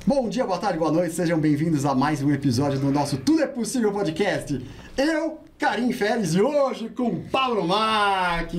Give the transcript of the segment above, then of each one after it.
Bom dia, boa tarde, boa noite, sejam bem-vindos a mais um episódio do nosso Tudo é Possível podcast. Eu, Karim Félix, e hoje com Pablo Mac.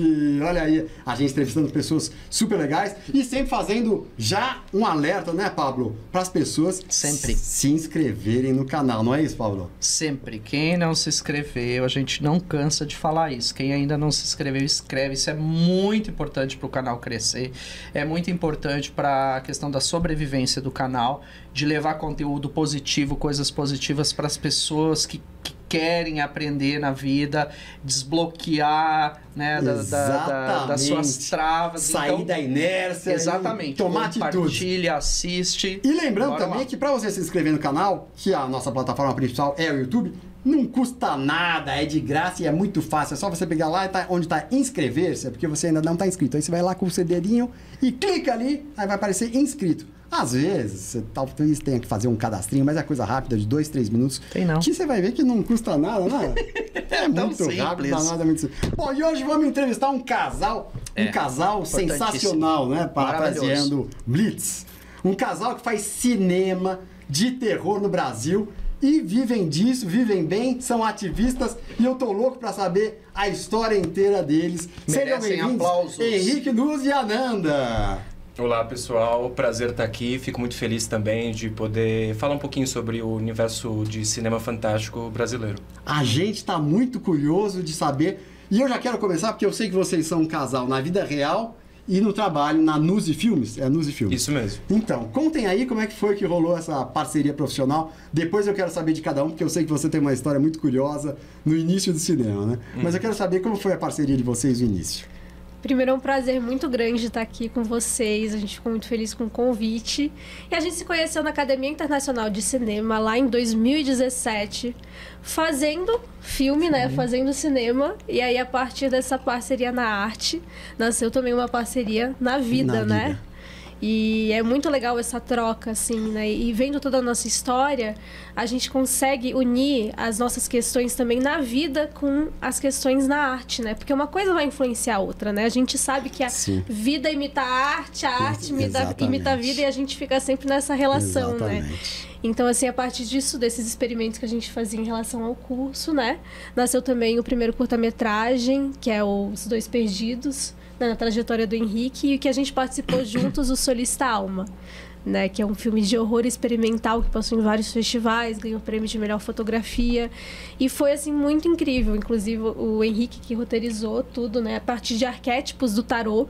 Olha aí, a gente entrevistando pessoas super legais e sempre fazendo já um alerta, né, Pablo? Para as pessoas sempre se inscreverem no canal, não é isso, Pablo? Sempre. Quem não se inscreveu, a gente não cansa de falar isso. Quem ainda não se inscreveu, inscreve. Isso é muito importante para o canal crescer. É muito importante para a questão da sobrevivência do canal, de levar conteúdo positivo, coisas positivas para as pessoas que querem aprender na vida, desbloquear, né, das suas travas. Sair então, da inércia. Exatamente. Tomar atitude. Compartilha, assiste. E lembrando também que para você se inscrever no canal, que a nossa plataforma principal é o YouTube, não custa nada, é de graça e é muito fácil. É só você pegar lá onde está inscrever-se, porque você ainda não está inscrito. Aí você vai lá com o seu dedinho e clica ali, aí vai aparecer inscrito. Às vezes, você talvez tenha que fazer um cadastrinho, mas é coisa rápida, de 2, 3 minutos. Tem não. Que você vai ver que não custa nada, né? É muito rápido, nada muito simples. Bom, e hoje vamos entrevistar um casal sensacional, né? Parafraseando Blitz. Um casal que faz cinema de terror no Brasil e vivem disso, vivem bem, são ativistas e eu tô louco pra saber a história inteira deles. Merecem Sejam bem-vindos, aplausos. Henrique Luz e Ananda. Olá pessoal, prazer estar aqui, fico muito feliz também de poder falar um pouquinho sobre o universo de cinema fantástico brasileiro. A gente está muito curioso de saber, e eu já quero começar porque eu sei que vocês são um casal na vida real e no trabalho na Nuzi Filmes, é Nuzi Filmes. Isso mesmo. Então, contem aí como é que foi que rolou essa parceria profissional, depois eu quero saber de cada um, porque eu sei que você tem uma história muito curiosa no início do cinema, né? Mas eu quero saber como foi a parceria de vocês no início. Primeiro, é um prazer muito grande estar aqui com vocês. A gente ficou muito feliz com o convite. E a gente se conheceu na Academia Internacional de Cinema, lá em 2017, fazendo filme, né? Fazendo cinema. E aí, a partir dessa parceria na arte, nasceu também uma parceria na vida, né? E é muito legal essa troca, assim, né? E vendo toda a nossa história, a gente consegue unir as nossas questões também na vida com as questões na arte, né? Porque uma coisa vai influenciar a outra, né? A gente sabe que a vida imita a arte imita a vida e a gente fica sempre nessa relação, né? Então, assim, a partir disso, desses experimentos que a gente fazia em relação ao curso, né? Nasceu também o primeiro curta-metragem, que é Os Dois Perdidos, na trajetória do Henrique, e que a gente participou juntos, o Solista Alma, né, que é um filme de horror experimental que passou em vários festivais, ganhou prêmio de melhor fotografia e foi assim muito incrível. Inclusive o Henrique que roteirizou tudo, né, a partir de arquétipos do tarô.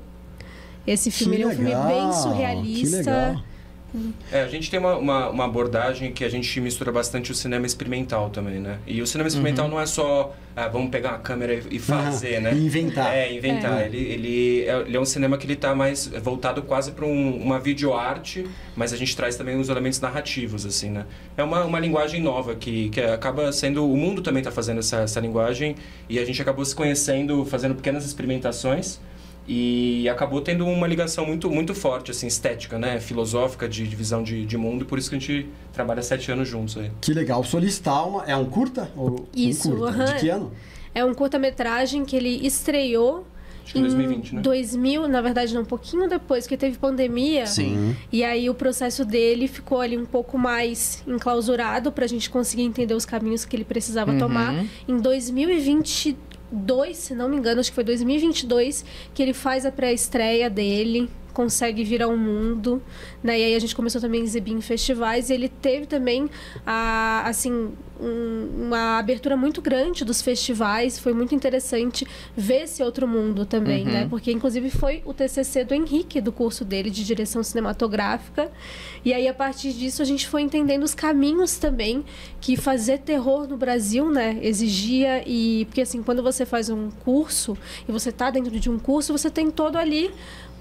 Esse filme é um filme bem surrealista. A gente tem uma abordagem que a gente mistura bastante o cinema experimental também, né? E o cinema experimental não é só vamos pegar uma câmera e fazer, né? Inventar. Inventar. Ele é um cinema que ele tá mais voltado quase para uma videoarte, mas a gente traz também uns elementos narrativos, assim, né? É uma linguagem nova que acaba sendo... O mundo também tá fazendo essa linguagem e a gente acabou se conhecendo, fazendo pequenas experimentações. E acabou tendo uma ligação muito, muito forte, assim, estética, né? Filosófica, de visão de mundo. E por isso que a gente trabalha 7 anos juntos aí. Que legal. Solista Alma é um curta? Isso. Um curta? De que ano? É um curta-metragem que ele estreou em 2020, né? 2000, na verdade, um pouquinho depois, porque teve pandemia. Sim. E aí o processo dele ficou ali um pouco mais enclausurado pra gente conseguir entender os caminhos que ele precisava tomar. Em 2022, se não me engano, acho que foi 2022, que ele faz a pré-estreia dele, consegue vir ao mundo, né? E aí a gente começou também a exibir em festivais e ele teve também uma abertura muito grande dos festivais. Foi muito interessante ver esse outro mundo também, né? Porque inclusive foi o TCC do Henrique, do curso dele de direção cinematográfica. E aí a partir disso a gente foi entendendo os caminhos também que fazer terror no Brasil, né, exigia. E porque assim, quando você faz um curso e você tá dentro de um curso, você tem todo ali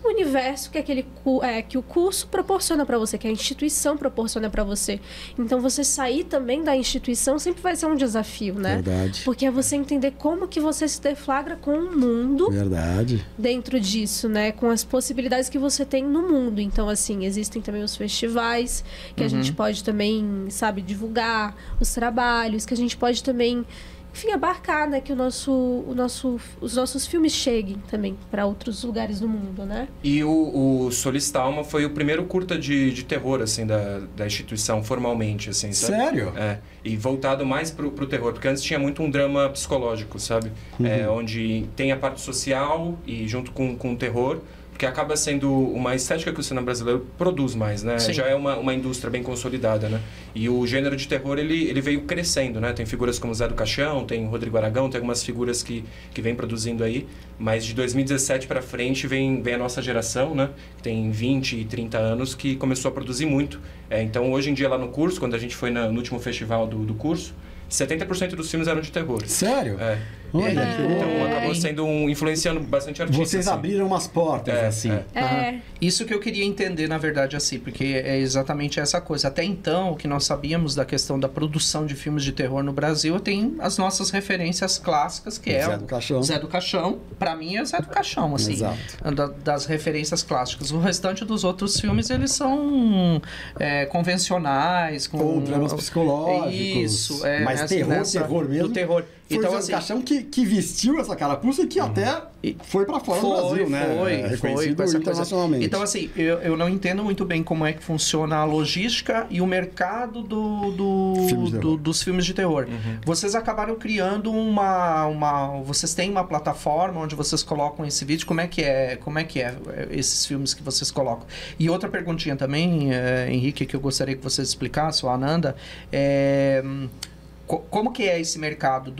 o universo que o curso proporciona para você, que a instituição proporciona para você. Então, você sair também da instituição sempre vai ser um desafio, né? Verdade. Porque é você entender como que você se deflagra com o mundo. Verdade. Dentro disso, né? Com as possibilidades que você tem no mundo. Então, assim, existem também os festivais, que a gente pode também, sabe, divulgar os trabalhos, que a gente pode também enfim, abarcar, né, que os nossos filmes cheguem também para outros lugares do mundo, né? E o Solista Alma foi o primeiro curta de terror, assim, da instituição, formalmente, assim, sabe? Sério? E voltado mais pro terror, porque antes tinha muito um drama psicológico, sabe? Onde tem a parte social e junto com o terror, porque acaba sendo uma estética que o cinema brasileiro produz mais, né? Sim. Já é uma indústria bem consolidada, né? E o gênero de terror, ele veio crescendo, né? Tem figuras como Zé do Caixão, tem Rodrigo Aragão, tem algumas figuras que vem produzindo aí, mas de 2017 para frente vem a nossa geração, né? Que tem 20 e 30 anos, que começou a produzir muito. Então, hoje em dia, lá no curso, quando a gente foi no último festival do curso, 70% dos filmes eram de terror. Sério? Olha, então acabou sendo influenciando bastante artistas. Vocês abriram umas portas, assim. Isso que eu queria entender, na verdade, assim, porque é exatamente essa coisa. Até então, o que nós sabíamos da questão da produção de filmes de terror no Brasil tem as nossas referências clássicas, que é Zé do Caixão. Zé do Caixão. Pra mim é Zé do Caixão, assim. Exato. Das referências clássicas. O restante dos outros filmes, eles são convencionais. Ou dramas psicológicos. Isso. Mas terror mesmo. Do terror. Foi então, o Zé do Caixão que vestiu essa carapuça e que até foi pra fora do Brasil, né? Reconhecido internacionalmente. Então, assim, eu não entendo muito bem como é que funciona a logística e o mercado dos filmes de terror. Vocês acabaram criando vocês têm uma plataforma onde vocês colocam esse vídeo. Como é que é esses filmes que vocês colocam? E outra perguntinha também, Henrique, que eu gostaria que vocês explicassem, ou Ananda, como que é esse mercado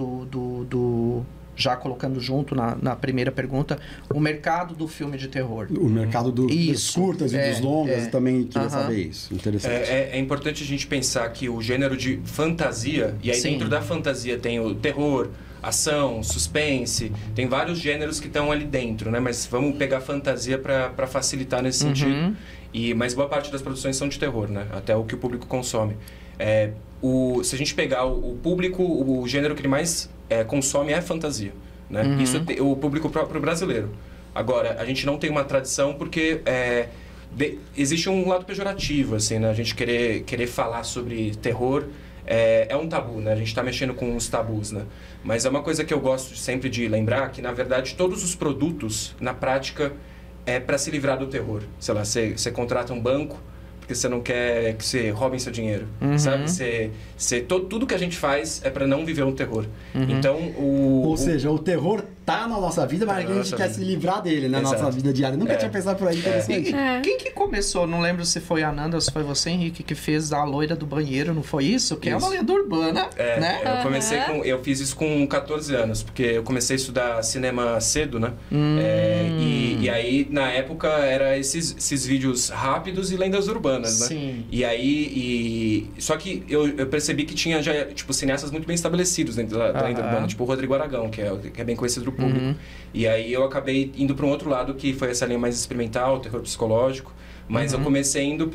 já colocando junto na primeira pergunta, o mercado do filme de terror? O mercado dos curtas e dos longas, eu também queria saber isso. Interessante. É importante a gente pensar que o gênero de fantasia, e aí dentro da fantasia tem o terror, ação, suspense, tem vários gêneros que estão ali dentro, né? Mas vamos pegar fantasia para facilitar nesse sentido. Mas boa parte das produções são de terror, né? Até o que o público consome. Se a gente pegar o público, o gênero que ele mais consome é fantasia, né? Isso é o público próprio brasileiro. Agora, a gente não tem uma tradição porque existe um lado pejorativo, assim, né? A gente querer falar sobre terror é um tabu, né? A gente está mexendo com os tabus, né? Mas é uma coisa que eu gosto sempre de lembrar, que na verdade todos os produtos, na prática, é para se livrar do terror. Sei lá, você contrata um banco porque você não quer que você roubem seu dinheiro, sabe? Tudo que a gente faz é para não viver um terror. Então, Ou seja, o terror tá na nossa vida, mas a gente quer se livrar dele, né? Na nossa vida diária. Nunca tinha pensado por aí, interessante. Quem que começou? Não lembro se foi a Ananda ou se foi você, Henrique, que fez a loira do banheiro, não foi isso? Que é uma lenda urbana, né? Eu fiz isso com 14 anos, porque eu comecei a estudar cinema cedo, né? E aí, na época, era esses vídeos rápidos e lendas urbanas, né? Sim. E aí... Só que eu percebi que tinha já, tipo, cineastas muito bem estabelecidos dentro da lenda urbana, tipo o Rodrigo Aragão, que é bem conhecido do público. E aí eu acabei indo para um outro lado, que foi essa linha mais experimental, terror psicológico. Mas eu comecei indo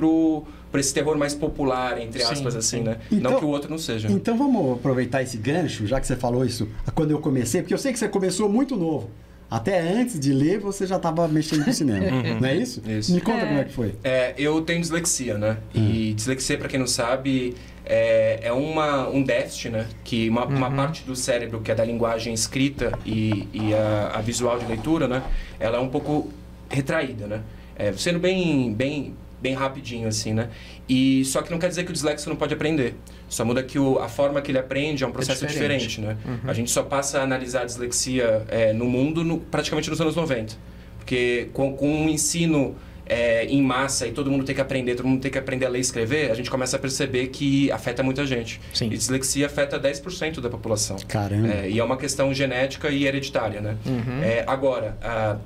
para esse terror mais popular, entre aspas, assim, né? Então, não que o outro não seja. Então vamos aproveitar esse gancho, já que você falou isso, quando eu comecei, porque eu sei que você começou muito novo. Até antes de ler, você já estava mexendo com cinema, não é isso? Isso. Me conta como é que foi. Eu tenho dislexia, né? E dislexia, para quem não sabe, é um déficit, né? Que uma parte do cérebro, que é da linguagem escrita e a visual de leitura, né? Ela é um pouco retraída, né? Sendo bem rapidinho, assim, né? Só que não quer dizer que o disléxico não pode aprender. Só muda que a forma que ele aprende é um processo diferente, né? A gente só passa a analisar a dislexia no mundo praticamente nos anos 90. Porque com um ensino em massa e todo mundo tem que aprender a ler e escrever, a gente começa a perceber que afeta muita gente. Sim. E dislexia afeta 10% da população. Caramba. E é uma questão genética e hereditária, né? Agora,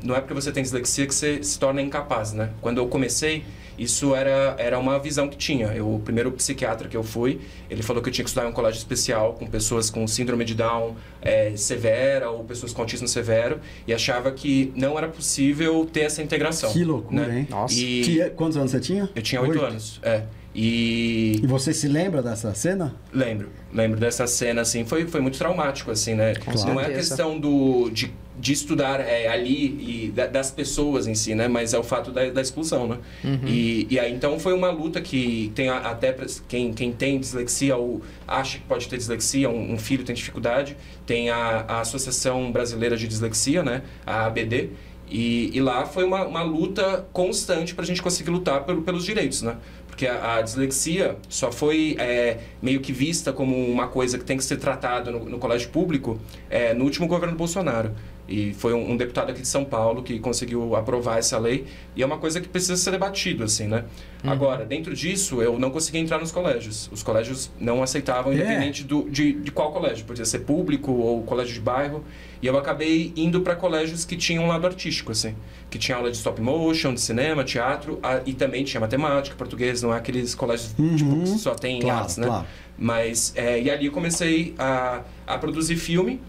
não é porque você tem dislexia que você se torna incapaz, né? Quando eu comecei, isso era uma visão que tinha. O primeiro psiquiatra que eu fui, ele falou que eu tinha que estudar em um colégio especial com pessoas com síndrome de Down severa ou pessoas com autismo severo, e achava que não era possível ter essa integração. Que loucura, né? hein? Nossa. Quantos anos você tinha? Eu tinha 8 anos. E você se lembra dessa cena? Lembro dessa cena, assim, foi muito traumático, assim, né? Com não é a certeza. questão de estudar ali e das pessoas em si, né? Mas é o fato da exclusão, né? E aí, então, foi uma luta que tem até quem tem dislexia ou acha que pode ter dislexia, um filho tem dificuldade, tem a Associação Brasileira de Dislexia, né? A ABD, e lá foi uma luta constante para a gente conseguir lutar pelos direitos, né? Porque a dislexia só foi meio que vista como uma coisa que tem que ser tratada no colégio público no último governo Bolsonaro. E foi um deputado aqui de São Paulo que conseguiu aprovar essa lei. E é uma coisa que precisa ser debatido, assim, né? Agora, dentro disso, eu não consegui entrar nos colégios. Os colégios não aceitavam, independente de qual colégio. Podia ser público ou colégio de bairro. E eu acabei indo para colégios que tinham um lado artístico, assim. Que tinha aula de stop motion, de cinema, teatro. E também tinha matemática, português. Não é aqueles colégios tipo, que só tem artes, né? Claro. Mas, e ali eu comecei a produzir filme.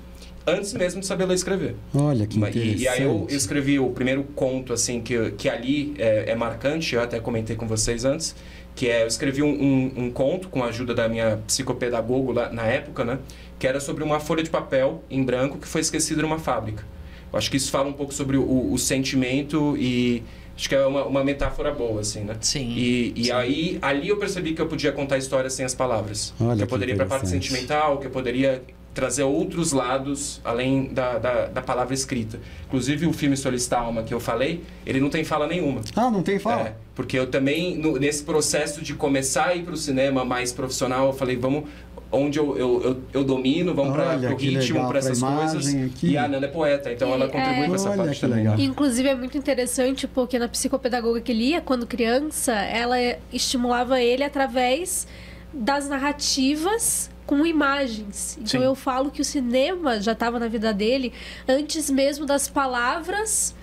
Antes mesmo de saber ler e escrever. Olha, que interessante. E aí eu escrevi o primeiro conto, assim, que ali é marcante, eu até comentei com vocês antes, que eu escrevi um conto com a ajuda da minha psicopedagogo lá, na época, né? Que era sobre uma folha de papel em branco que foi esquecida numa fábrica. Eu acho que isso fala um pouco sobre o sentimento e... Acho que é uma metáfora boa, assim, né? Sim. E aí, ali eu percebi que eu podia contar histórias sem as palavras. Olha, que eu poderia ir para a parte sentimental, que eu poderia trazer outros lados além da palavra escrita. Inclusive, o filme Solicitar Alma que eu falei, ele não tem fala nenhuma. Ah, não tem fala? Porque eu também, nesse processo de começar a ir para o cinema mais profissional, eu falei, vamos... Onde eu domino, vamos para o ritmo, para essas coisas. Aqui. E a Nanda é poeta, então ela contribui com essa parte também. Legal. Inclusive é muito interessante porque na psicopedagoga que lia, quando criança, ela estimulava ele através das narrativas com imagens. Então eu falo que o cinema já estava na vida dele antes mesmo das palavras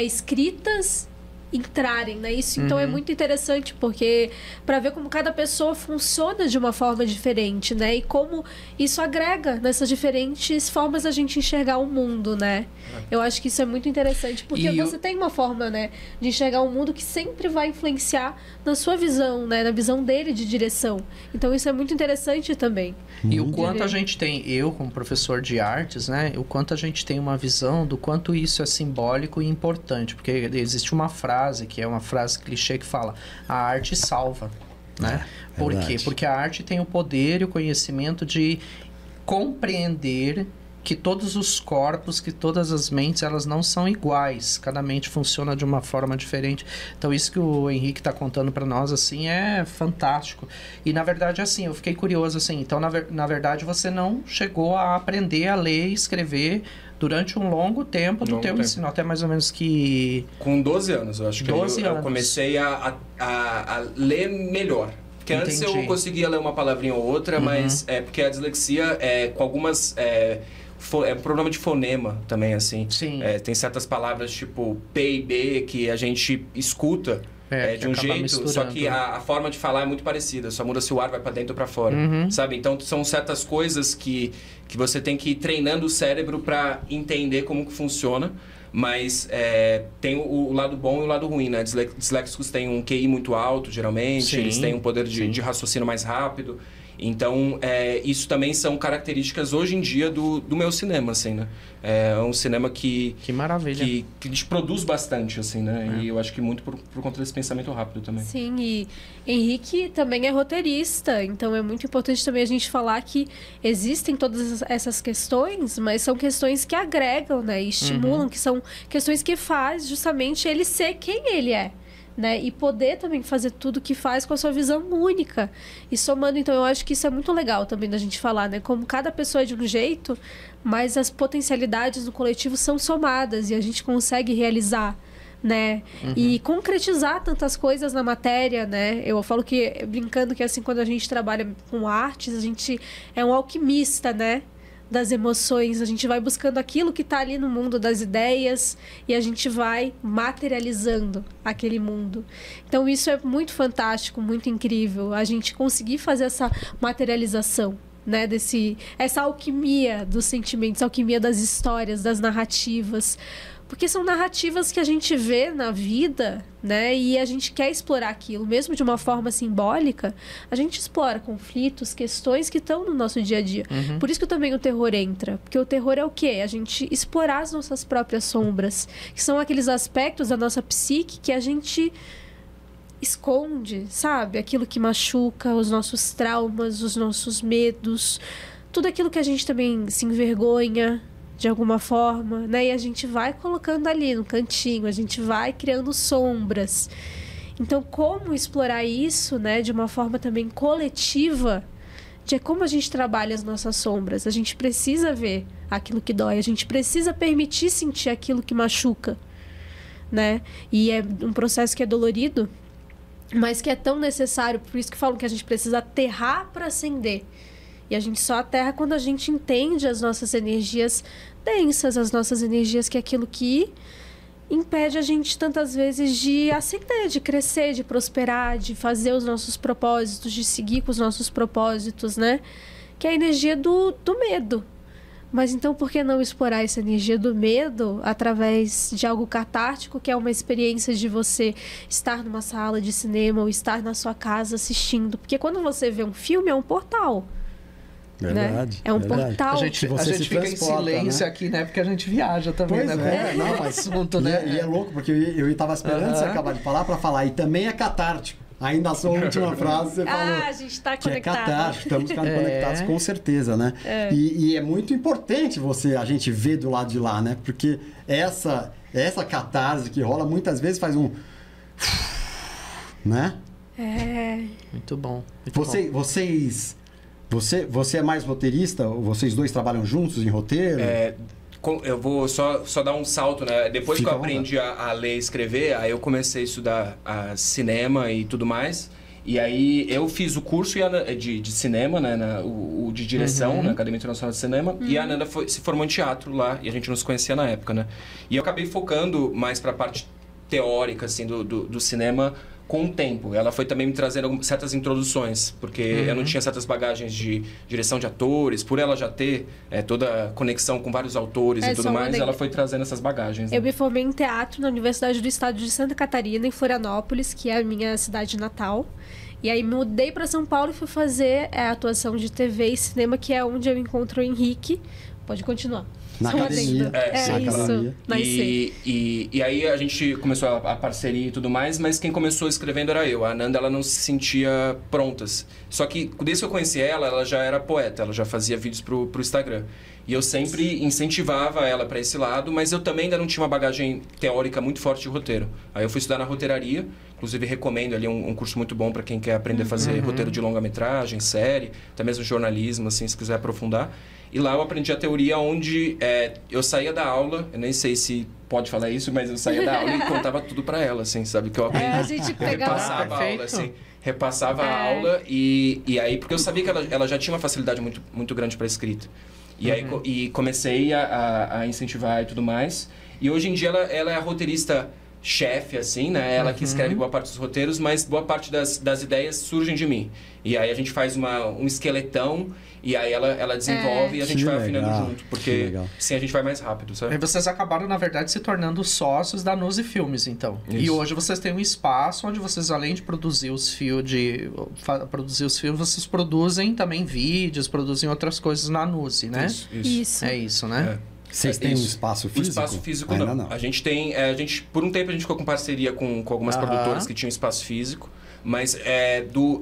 escritas entrarem, né? Isso então é muito interessante porque para ver como cada pessoa funciona de uma forma diferente, né? E como isso agrega nessas diferentes formas da gente enxergar o mundo, né? Eu acho que isso é muito interessante porque você tem uma forma, né, de enxergar o mundo que sempre vai influenciar na sua visão, né, na visão dele de direção. Então isso é muito interessante também. E o quanto a gente tem, eu como professor de artes, né, o quanto a gente tem uma visão do quanto isso é simbólico e importante, porque existe uma frase que é uma frase clichê que fala: a arte salva, né? Por quê? Porque a arte tem o poder e o conhecimento de compreender que todos os corpos, que todas as mentes, elas não são iguais. Cada mente funciona de uma forma diferente. Então, isso que o Henrique está contando para nós, assim, é fantástico. E, na verdade, assim, eu fiquei curioso, assim. Então, na verdade, você não chegou a aprender a ler e escrever durante um longo tempo do teu ensino, até mais ou menos que... Com 12 anos, eu acho que eu comecei a ler melhor. Porque antes eu conseguia ler uma palavrinha ou outra, mas porque a dislexia com algumas... é um problema de fonema também, assim. Sim. Tem certas palavras tipo P e B que a gente escuta de um jeito, misturando. Só que a forma de falar é muito parecida. Só muda se o ar vai para dentro ou para fora, sabe? Então, são certas coisas que você tem que ir treinando o cérebro para entender como que funciona. Mas tem o lado bom e o lado ruim, né? Disléxicos têm um QI muito alto, geralmente. Eles têm um poder de raciocínio mais rápido. Então, isso também são características hoje em dia do meu cinema, assim, né? É um cinema que maravilha. Que a gente produz bastante, assim, né? E eu acho que muito por conta desse pensamento rápido também. Sim, e Henrique também é roteirista, então é muito importante também a gente falar que existem todas essas questões, mas são questões que agregam, né? E estimulam, que são questões que faz justamente ele ser quem ele é. Né? E poder também fazer tudo que faz com a sua visão única. E somando, então, eu acho que isso é muito legal também da gente falar, né? Como cada pessoa é de um jeito, mas as potencialidades do coletivo são somadas e a gente consegue realizar, né? E concretizar tantas coisas na matéria, né? Eu falo que, brincando, que assim, quando a gente trabalha com artes, a gente é um alquimista, né? Das emoções, a gente vai buscando aquilo que está ali no mundo das ideias e a gente vai materializando aquele mundo. Então isso é muito fantástico, muito incrível, a gente conseguir fazer essa materialização, né, essa alquimia dos sentimentos, alquimia das histórias, das narrativas, Porque são narrativas que a gente vê na vida, né? E a gente quer explorar aquilo, mesmo de uma forma simbólica. A gente explora conflitos, questões que estão no nosso dia a dia. Por isso que também o terror entra. Porque o terror é o quê? A gente explorar as nossas próprias sombras. Que são aqueles aspectos da nossa psique que a gente esconde, sabe? Aquilo que machuca, os nossos traumas, os nossos medos. Tudo aquilo que a gente também se envergonha de alguma forma, né? E a gente vai colocando ali no cantinho, a gente vai criando sombras. Então, como explorar isso, né, de uma forma também coletiva, de como a gente trabalha as nossas sombras. A gente precisa ver aquilo que dói, a gente precisa permitir sentir aquilo que machuca, né? E é um processo que é dolorido, mas que é tão necessário, por isso que falam que a gente precisa aterrar para acender. E a gente só aterra quando a gente entende as nossas energias densas, as nossas energias, que é aquilo que impede a gente tantas vezes de acender, de crescer, de prosperar, de fazer os nossos propósitos, de seguir com os nossos propósitos, né? Que é a energia do medo. Mas então por que não explorar essa energia do medo através de algo catártico, que é uma experiência de você estar numa sala de cinema ou estar na sua casa assistindo? Porque quando você vê um filme, é um portal. Verdade. Né? É um portal. A gente fica em silêncio, né? Aqui, né? Porque a gente viaja também, pois né? É, não, mas assunto, né? E é louco, porque eu estava esperando você acabar de falar para falar. E também é catártico. Ainda só a última frase você falou. A gente está conectado. É catártico, estamos conectados com certeza, né? E é muito importante a gente ver do lado de lá, né? Porque essa catarse que rola muitas vezes faz um... né? Muito bom. Você é mais roteirista? Vocês dois trabalham juntos em roteiro? Eu vou só dar um salto, né? Depois que eu aprendi a ler e escrever, aí eu comecei a estudar cinema e tudo mais. E aí eu fiz o curso de cinema, né? O de direção, na Academia Internacional de Cinema. E a Nanda se formou em teatro lá, e a gente não se conhecia na época, né? E eu acabei focando mais pra parte teórica, assim, do cinema com o tempo. Ela foi também me trazendo certas introduções, porque eu não tinha certas bagagens de direção de atores, por ela já ter toda a conexão com vários autores e tudo mais, ela foi trazendo essas bagagens. Né? Eu me formei em teatro na Universidade do Estado de Santa Catarina, em Florianópolis, que é a minha cidade natal. E aí me mudei para São Paulo e fui fazer a atuação de TV e cinema, que é onde eu encontro o Henrique. Pode continuar. Na academia. E aí a gente começou a parceria e tudo mais, mas quem começou escrevendo era eu. A Nanda, ela não se sentia prontas. Só que desde que eu conheci ela já era poeta, ela já fazia vídeos pro Instagram. E eu sempre incentivava ela para esse lado, mas eu também ainda não tinha uma bagagem teórica muito forte de roteiro. Aí eu fui estudar na roteiraria, inclusive recomendo ali um curso muito bom para quem quer aprender a fazer roteiro de longa-metragem, série, até mesmo jornalismo, assim, se quiser aprofundar. E lá eu aprendi a teoria onde eu saía da aula, eu nem sei se pode falar isso, mas eu saía da aula e contava tudo para ela, assim, sabe? Que eu aprendi. A gente repassava a aula, assim. Repassava a aula e aí, porque eu sabia que ela já tinha uma facilidade muito, muito grande para escrita. E aí comecei a incentivar e tudo mais. E hoje em dia ela é a roteirista chefe, assim, né? Ela que escreve boa parte dos roteiros, mas boa parte das ideias surgem de mim. E aí a gente faz um esqueletão e aí ela desenvolve e a gente vai afinando junto. Porque assim a gente vai mais rápido, sabe? E vocês acabaram, na verdade, se tornando sócios da Nuse Filmes, então. Isso. E hoje vocês têm um espaço onde vocês, além de produzir os filmes, vocês produzem também vídeos, produzem outras coisas na Nuse, né? Isso. É isso, né? Vocês têm um espaço físico? Um espaço físico não. A gente tem... por um tempo a gente ficou com parceria com algumas produtoras que tinham espaço físico. Mas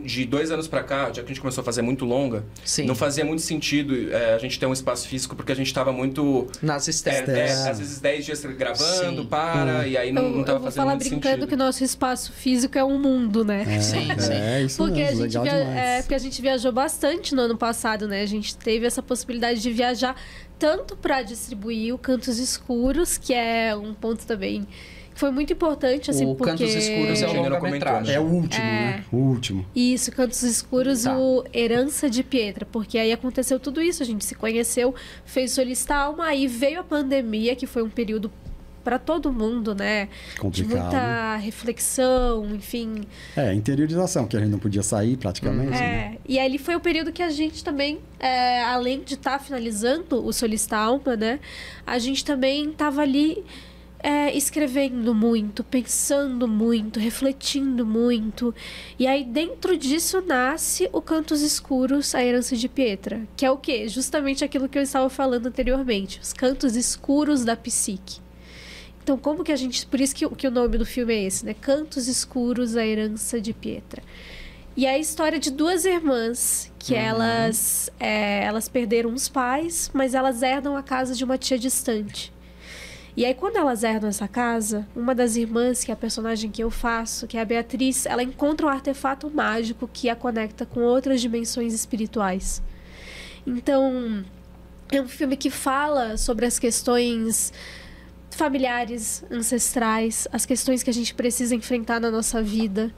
de 2 anos pra cá, já que a gente começou a fazer muito longa, não fazia muito sentido a gente ter um espaço físico, porque a gente tava muito... Nas estéticas. Às vezes 10 dias gravando, e aí não tava fazendo muito sentido. Eu vou falar brincando que o nosso espaço físico é um mundo, né? Sim. Isso porque mesmo, porque a gente viajou bastante no ano passado, né? A gente teve essa possibilidade de viajar tanto para distribuir o Cantos Escuros, que é um ponto também... Foi muito importante, assim, porque... O Cantos Escuros é o longa-metragem. É o último, né? O último. Isso, Cantos Escuros, o Herança de Pietra. Porque aí aconteceu tudo isso, a gente se conheceu, fez Solista Alma, aí veio a pandemia, que foi um período para todo mundo, né? Complicado. De muita reflexão, enfim... interiorização, que a gente não podia sair praticamente, né? E ali foi o período que a gente também, além de estar finalizando o Solista Alma, né? A gente também estava ali... escrevendo muito, pensando muito, refletindo muito. E aí dentro disso nasce o Cantos Escuros, a Herança de Pietra, que é o quê? Justamente aquilo que eu estava falando anteriormente, os cantos escuros da psique. Então como que a gente... Por isso que o nome do filme é esse, né? Cantos Escuros, a Herança de Pietra. E é a história de duas irmãs que elas perderam os pais, mas elas herdam a casa de uma tia distante. E aí, quando elas herdam essa casa, uma das irmãs, que é a personagem que eu faço, que é a Beatriz, ela encontra um artefato mágico que a conecta com outras dimensões espirituais. Então, é um filme que fala sobre as questões familiares, ancestrais, as questões que a gente precisa enfrentar na nossa vida,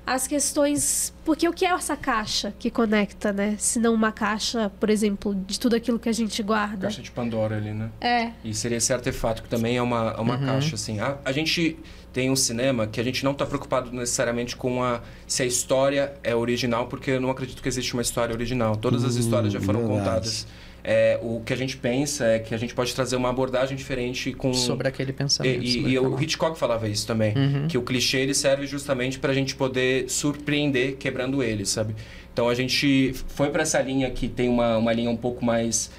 as questões... Porque o que é essa caixa que conecta, né? Se não uma caixa, por exemplo, de tudo aquilo que a gente guarda. Caixa de Pandora ali, né? É. E seria esse artefato que também é uma caixa, assim. A gente tem um cinema que a gente não está preocupado necessariamente com se a história é original, porque eu não acredito que existe uma história original. Todas as histórias já foram contadas. O que a gente pensa é que a gente pode trazer uma abordagem diferente sobre aquele pensamento. E o Hitchcock falava isso também, que o clichê ele serve justamente para a gente poder surpreender quebrando ele, sabe? Então a gente foi para essa linha que tem uma linha um pouco mais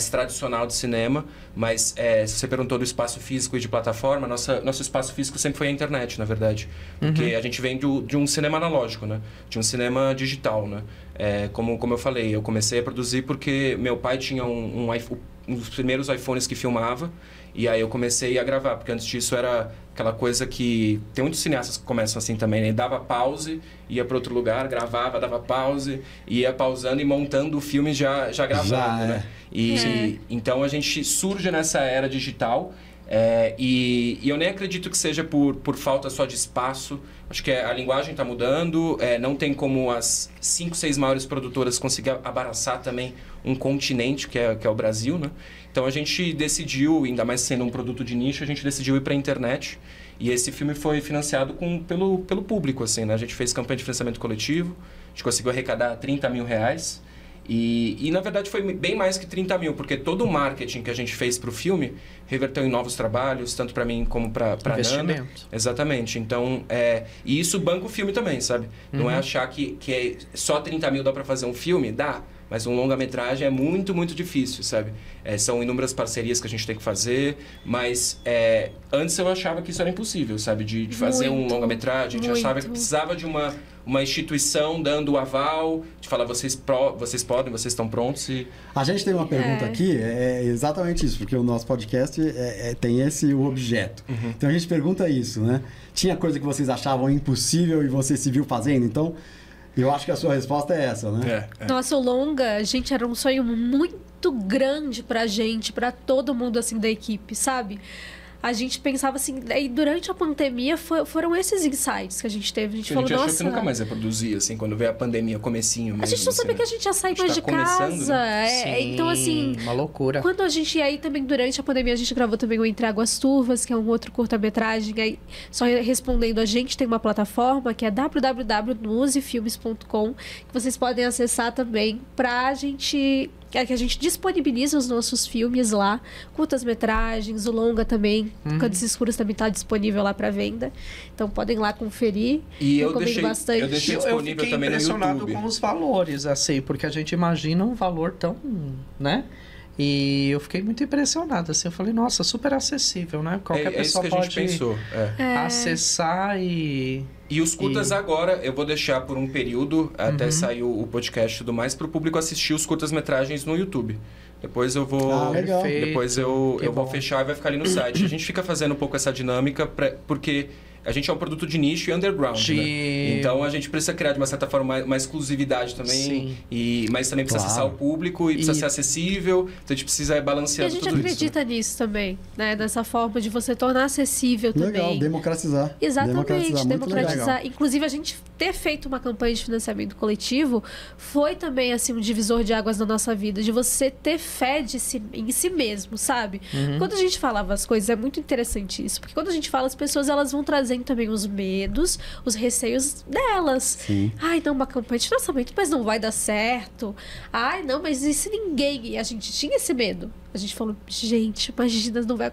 tradicional de cinema, mas se você perguntou do espaço físico e de plataforma, nosso espaço físico sempre foi a internet, na verdade. Porque a gente vem de um cinema analógico, né? De um cinema digital, né? Como eu falei, eu comecei a produzir porque meu pai tinha um dos primeiros iPhones que filmava, e aí eu comecei a gravar, porque antes disso era aquela coisa que... Tem muitos cineastas que começam assim também, né? Dava pause, ia para outro lugar, gravava, dava pause, ia pausando e montando o filme já gravando, né? Então a gente surge nessa era digital, e eu nem acredito que seja por falta só de espaço. Acho que a linguagem está mudando, não tem como as 5, 6 maiores produtoras conseguir abraçar também um continente, que é o Brasil, né? Então a gente decidiu, ainda mais sendo um produto de nicho, a gente decidiu ir para a internet. E esse filme foi financiado pelo público, assim, né? A gente fez campanha de financiamento coletivo, a gente conseguiu arrecadar 30 mil reais. E na verdade foi bem mais que 30 mil, porque todo o marketing que a gente fez para o filme reverteu em novos trabalhos, tanto para mim como para a Nanda. Exatamente. Então, e isso banca o filme também, sabe? Não é achar que só 30 mil dá para fazer um filme? Dá. Mas um longa-metragem é muito, muito difícil, sabe? São inúmeras parcerias que a gente tem que fazer, mas antes eu achava que isso era impossível, sabe? De fazer um longa-metragem, a gente achava que precisava de uma instituição dando o aval, de falar, vocês podem, vocês estão prontos. A gente tem uma pergunta aqui, é exatamente isso, porque o nosso podcast tem esse o objeto. Então a gente pergunta isso, né? Tinha coisa que vocês achavam impossível e você se viu fazendo, então... Eu acho que a sua resposta é essa, né? Nossa, o longa, gente, era um sonho muito grande pra gente, pra todo mundo, assim, da equipe, sabe? A gente pensava assim, e durante a pandemia foram esses insights que a gente teve. A gente falou, achou que nunca mais ia produzir, assim, quando veio a pandemia, comecinho mesmo. A gente não sabia que a gente ia sair mais de casa. Né? Sim, então, assim... uma loucura. Quando a gente... Aí também, durante a pandemia, a gente gravou também o Entre Águas Turvas, que é um outro curta-metragem. Aí, só respondendo, a gente tem uma plataforma que é www.musefilmes.com, que vocês podem acessar também pra gente... que a gente disponibiliza os nossos filmes lá, curtas-metragens, o longa também, Cantos Escuros também está disponível lá para venda. Então podem lá conferir. E eu deixei disponível também no YouTube. Eu fiquei impressionado com os valores, assim, porque a gente imagina um valor tão, né? E eu fiquei muito impressionado, assim, eu falei, nossa, super acessível, né? Qualquer pessoa isso que pode a gente pensou. acessar e os curtas agora, eu vou deixar por um período, até sair o podcast e tudo mais, para o público assistir os curtas-metragens no YouTube. Depois eu vou... Depois eu vou fechar e vai ficar ali no site. A gente fica fazendo um pouco essa dinâmica, porque... A gente é um produto de nicho e underground, né? Então a gente precisa criar de uma certa forma uma exclusividade também. Mas também precisa acessar o público e precisa ser acessível. Então a gente precisa balancear tudo isso. E a gente acredita nisso também, né? Dessa forma de você tornar acessível também. Legal, democratizar. Exatamente, democratizar. Inclusive a gente ter feito uma campanha de financiamento coletivo foi também assim um divisor de águas na nossa vida, de você ter fé em si mesmo, sabe? Quando a gente falava as coisas, é muito interessante isso, porque quando a gente fala, as pessoas elas vão trazer também os medos, os receios delas. Sim. Ai, não, uma campanha de lançamento, mas não vai dar certo. Ai, não, mas e se ninguém... E a gente tinha esse medo. A gente falou, gente, imagina, não vai...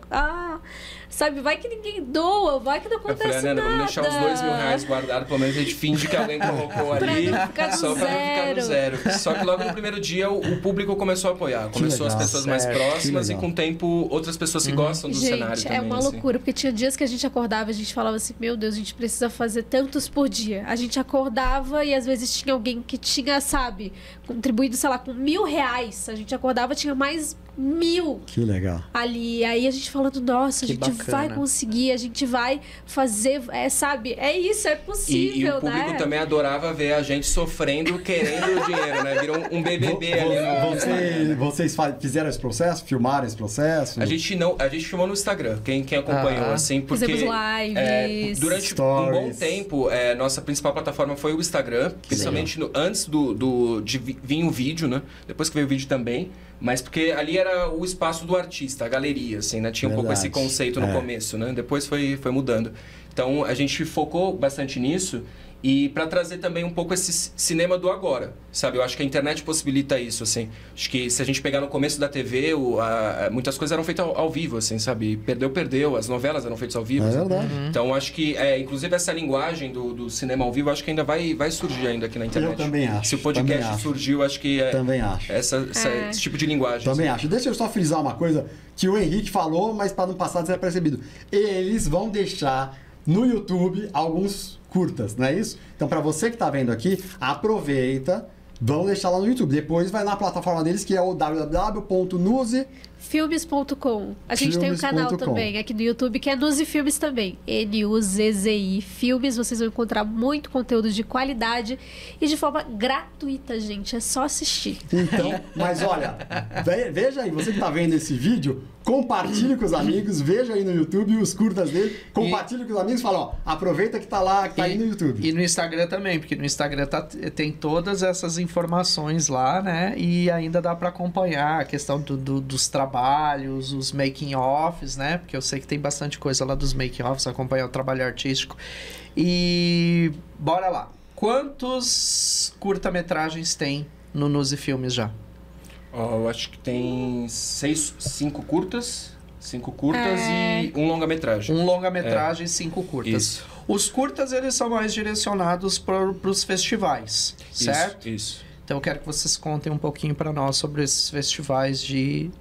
sabe, vai que ninguém doa, vai que não acontece nada. Vamos deixar os R$2.000 guardados, pelo menos a gente finge que alguém colocou ali, só pra não ficar no zero. Só que logo no primeiro dia o público começou a apoiar, começou as pessoas mais próximas e com o tempo outras pessoas que gostam do cenário também. É uma loucura, porque tinha dias que a gente acordava, a gente falava assim, meu Deus, a gente precisa fazer tantos por dia. A gente acordava e às vezes tinha alguém que tinha, sabe, contribuído, sei lá, com R$1.000. A gente acordava, tinha mais 1.000. Que legal. Ali, aí a gente falando, nossa, a gente vai conseguir, a gente vai fazer, sabe? É isso, é possível, e o público também adorava ver a gente sofrendo, querendo dinheiro, né? Virou um BBB ali. Vocês fizeram esse processo? Filmaram esse processo? A gente filmou no Instagram, quem acompanhou, assim, porque... Fizemos lives. Durante stories. Um bom tempo, nossa principal plataforma foi o Instagram, principalmente antes de vir o vídeo, né? Depois que veio o vídeo também. Mas porque ali era o espaço do artista, a galeria, assim, né? Tinha um pouco esse conceito no começo, né? Depois foi mudando. Então, a gente focou bastante nisso e para trazer também um pouco esse cinema do agora, sabe? Eu acho que a internet possibilita isso, assim. Acho que se a gente pegar no começo da TV, muitas coisas eram feitas ao vivo, assim, sabe? Perdeu, as novelas eram feitas ao vivo. É verdade. Então, acho que, inclusive, essa linguagem do cinema ao vivo, acho que ainda vai surgir ainda aqui na internet. Eu também acho. Se o podcast surgiu, acho que também acho. Esse tipo de linguagem. Também acho. Deixa eu só frisar uma coisa que o Henrique falou, mas para não passar desapercebido. Eles vão deixar no YouTube alguns curtas, não é isso? Então, para você que está vendo aqui, aproveita, vão deixar lá no YouTube. Depois vai na plataforma deles, que é o www.nuzifilmes.com. A gente tem um canal também aqui no YouTube, que é Nuzi Filmes também. N-U-Z-Z-I Filmes. Vocês vão encontrar muito conteúdo de qualidade e de forma gratuita, gente. É só assistir. Então, mas olha, veja aí, você que está vendo esse vídeo, compartilhe com os amigos, veja aí no YouTube os curtas dele, compartilhe com os amigos e fala, ó, aproveita que tá lá, que tá aí no YouTube. E no Instagram também, porque no Instagram tem todas essas informações lá, né? E ainda dá para acompanhar a questão dos trabalhos, os making-offs, né? Porque eu sei que tem bastante coisa lá dos making-offs, acompanhar o trabalho artístico. E bora lá. Quantos curta-metragens tem no Nuzi Filmes já? Eu acho que tem 5 curtas. 5 curtas e um longa-metragem. Um longa-metragem e 5 curtas. Isso. Os curtas, eles são mais direcionados para os festivais, certo? Isso. Então eu quero que vocês contem um pouquinho para nós sobre esses festivais de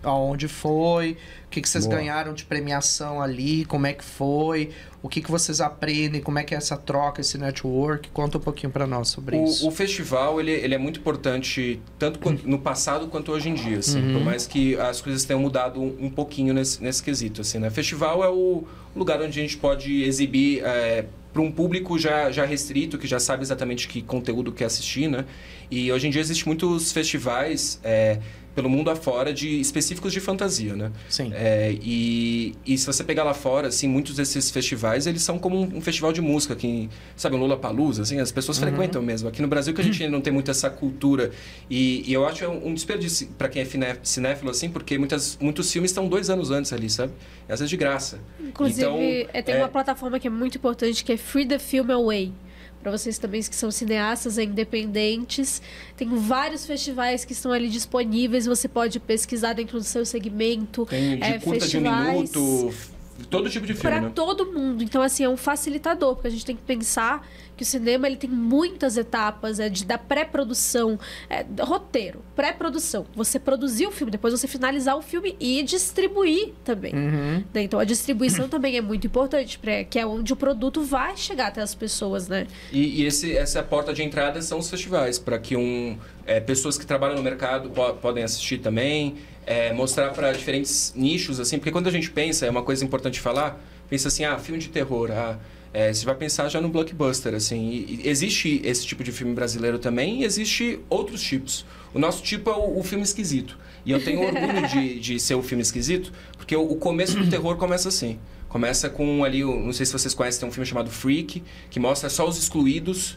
aonde foi, o que vocês ganharam de premiação ali, como é que foi, o que vocês aprendem, como é que é essa troca, esse network. Conta um pouquinho para nós sobre isso. O festival, ele é muito importante, tanto no passado quanto hoje em dia, assim, por mais que as coisas tenham mudado um pouquinho nesse quesito, assim, né? Festival é o lugar onde a gente pode exibir para um público já restrito, que já sabe exatamente que conteúdo quer assistir, né? E hoje em dia existem muitos festivais pelo mundo afora específicos de fantasia, né? Sim. E se você pegar lá fora, assim, muitos desses festivais, eles são como um festival de música, que, sabe, um Lollapalooza, assim, as pessoas frequentam mesmo. Aqui no Brasil que a gente ainda não tem muito essa cultura. E eu acho um desperdício para quem é cinéfilo, assim, porque muitos filmes estão 2 anos antes ali, sabe? E às vezes de graça. Inclusive, tem uma plataforma que é muito importante, que é Free the Film Away. Para vocês também que são cineastas independentes, tem vários festivais que estão ali disponíveis, você pode pesquisar dentro do seu segmento. Tem de curta festivais de 1 minuto, todo tipo de filme, para né? todo mundo. Então, assim, é um facilitador, porque a gente tem que pensar que o cinema ele tem muitas etapas, da pré-produção, roteiro, pré-produção. Você produzir o filme, depois você finalizar o filme e distribuir também. Né? Então, a distribuição também é muito importante, que é onde o produto vai chegar até as pessoas, né? E essa porta de entrada são os festivais, para que pessoas que trabalham no mercado podem assistir também, mostrar para diferentes nichos, assim, porque quando a gente pensa, é uma coisa importante falar, pensa assim, filme de terror, você vai pensar já no blockbuster, assim. E existe esse tipo de filme brasileiro também e existe outros tipos. O nosso tipo é o filme esquisito. E eu tenho orgulho de ser o filme esquisito, porque o começo do terror começa assim. Começa com ali, não sei se vocês conhecem, tem um filme chamado Freak, que mostra só os excluídos.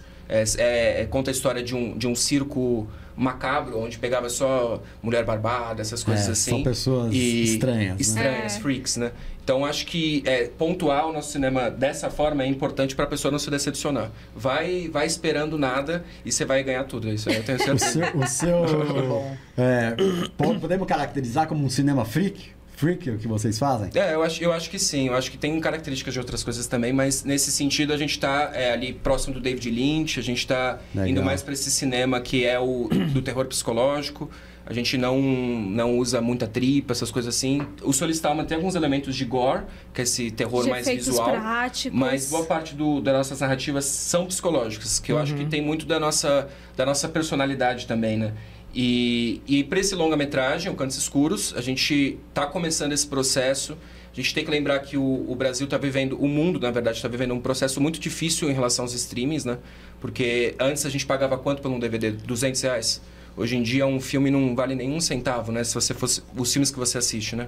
Conta a história de um circo macabro, onde pegava só mulher barbada, essas coisas assim. São pessoas estranhas. Estranhas, freaks, né? Então, acho que pontuar o nosso cinema dessa forma é importante para a pessoa não se decepcionar. Vai esperando nada e você vai ganhar tudo. Isso aí eu tenho certeza. Podemos caracterizar como um cinema freak? Freak, o que vocês fazem? Eu acho que sim. Eu acho que tem características de outras coisas também, mas nesse sentido a gente está ali próximo do David Lynch, a gente está indo mais para esse cinema que é o do terror psicológico. A gente não usa muita tripa, essas coisas assim. O Solistal mantém alguns elementos de gore, que é esse terror mais visual. Práticos. Mas boa parte das nossas narrativas são psicológicas, que eu acho que tem muito da nossa personalidade também, né? E para esse longa-metragem, o Cantos Escuros, a gente está começando esse processo. A gente tem que lembrar que o Brasil está vivendo, o mundo, na verdade, está vivendo um processo muito difícil em relação aos streamings, né? Porque antes a gente pagava quanto por um DVD? R$200. Hoje em dia um filme não vale nenhum centavo, né? Se você fosse os filmes que você assiste, né?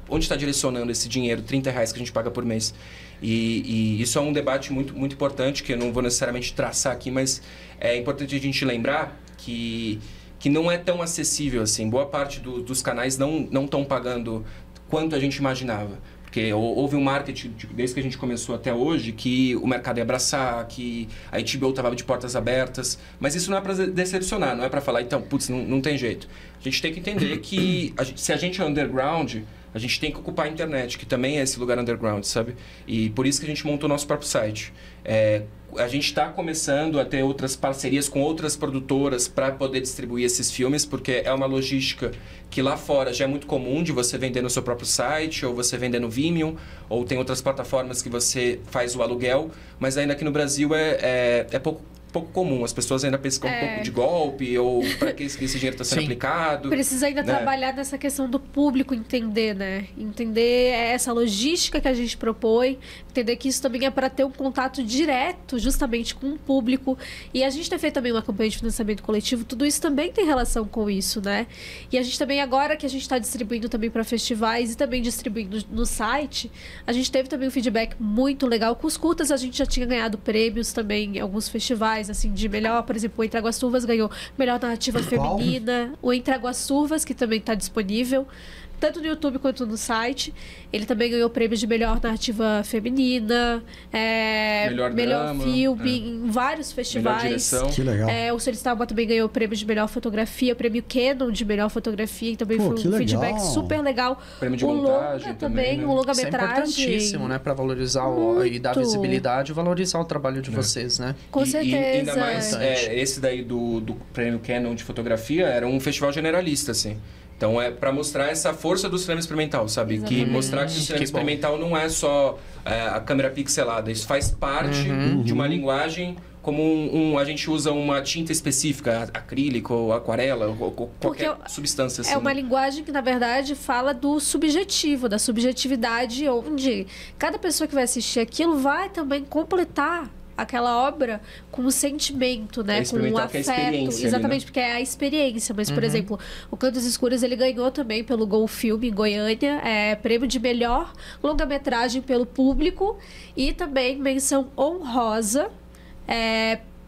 Onde está direcionando esse dinheiro? R$30 que a gente paga por mês. E isso é um debate muito, muito importante, que eu não vou necessariamente traçar aqui, mas é importante a gente lembrar que não é tão acessível assim. Boa parte dos canais não estão pagando quanto a gente imaginava. Porque houve um marketing, desde que a gente começou até hoje, que o mercado ia abraçar, que a HBO estava de portas abertas. Mas isso não é para decepcionar, não é para falar, então, putz, não tem jeito. A gente tem que entender que se a gente é underground, a gente tem que ocupar a internet, que também é esse lugar underground, sabe? E por isso que a gente montou o nosso próprio site. A gente está começando a ter outras parcerias com outras produtoras para poder distribuir esses filmes, porque é uma logística que lá fora já é muito comum de você vender no seu próprio site, ou você vender no Vimeo, ou tem outras plataformas que você faz o aluguel, mas ainda aqui no Brasil é pouco comum. As pessoas ainda pensam um pouco de golpe, ou para que esse dinheiro está sendo aplicado. Precisa ainda trabalhar nessa questão do público entender, né? Entender essa logística que a gente propõe, entender que isso também é para ter um contato direto justamente com o público. E a gente tem feito também uma campanha de financiamento coletivo, tudo isso também tem relação com isso, né? E a gente também, agora que a gente está distribuindo também para festivais e também distribuindo no site, a gente teve também um feedback muito legal. Com os curtas a gente já tinha ganhado prêmios também em alguns festivais, assim, de melhor, por exemplo, o Entre Águas Turvas ganhou melhor narrativa feminina, o Entre Águas Turvas, que também está disponível tanto no YouTube quanto no site. Ele também ganhou prêmios de melhor narrativa feminina, melhor filme, em vários festivais. Melhor direção. Que legal. O Solistalma também ganhou prêmio de melhor fotografia, prêmio Canon de melhor fotografia, e também foi um feedback super legal. Prêmio de montagem também, né? Um longa-metragem. Isso é importantíssimo, né? Para valorizar e dar visibilidade e valorizar o trabalho de vocês, né? Com certeza. E ainda mais, esse daí do prêmio Canon de fotografia era um festival generalista, assim. Então é para mostrar essa força do cinema experimental, sabe? Exatamente. Que mostrar que o cinema experimental não é só a câmera pixelada. Isso faz parte de uma linguagem, como a gente usa uma tinta específica, acrílico, ou aquarela, ou qualquer substância assim. É uma linguagem que, na verdade, fala do subjetivo, da subjetividade, onde cada pessoa que vai assistir aquilo vai também completar aquela obra com o sentimento, né? Com o afeto. Exatamente, porque é a experiência. Mas, por exemplo, o Cantos Escuros, ele ganhou também pelo Gol Filme em Goiânia, prêmio de melhor longa-metragem pelo público e também menção honrosa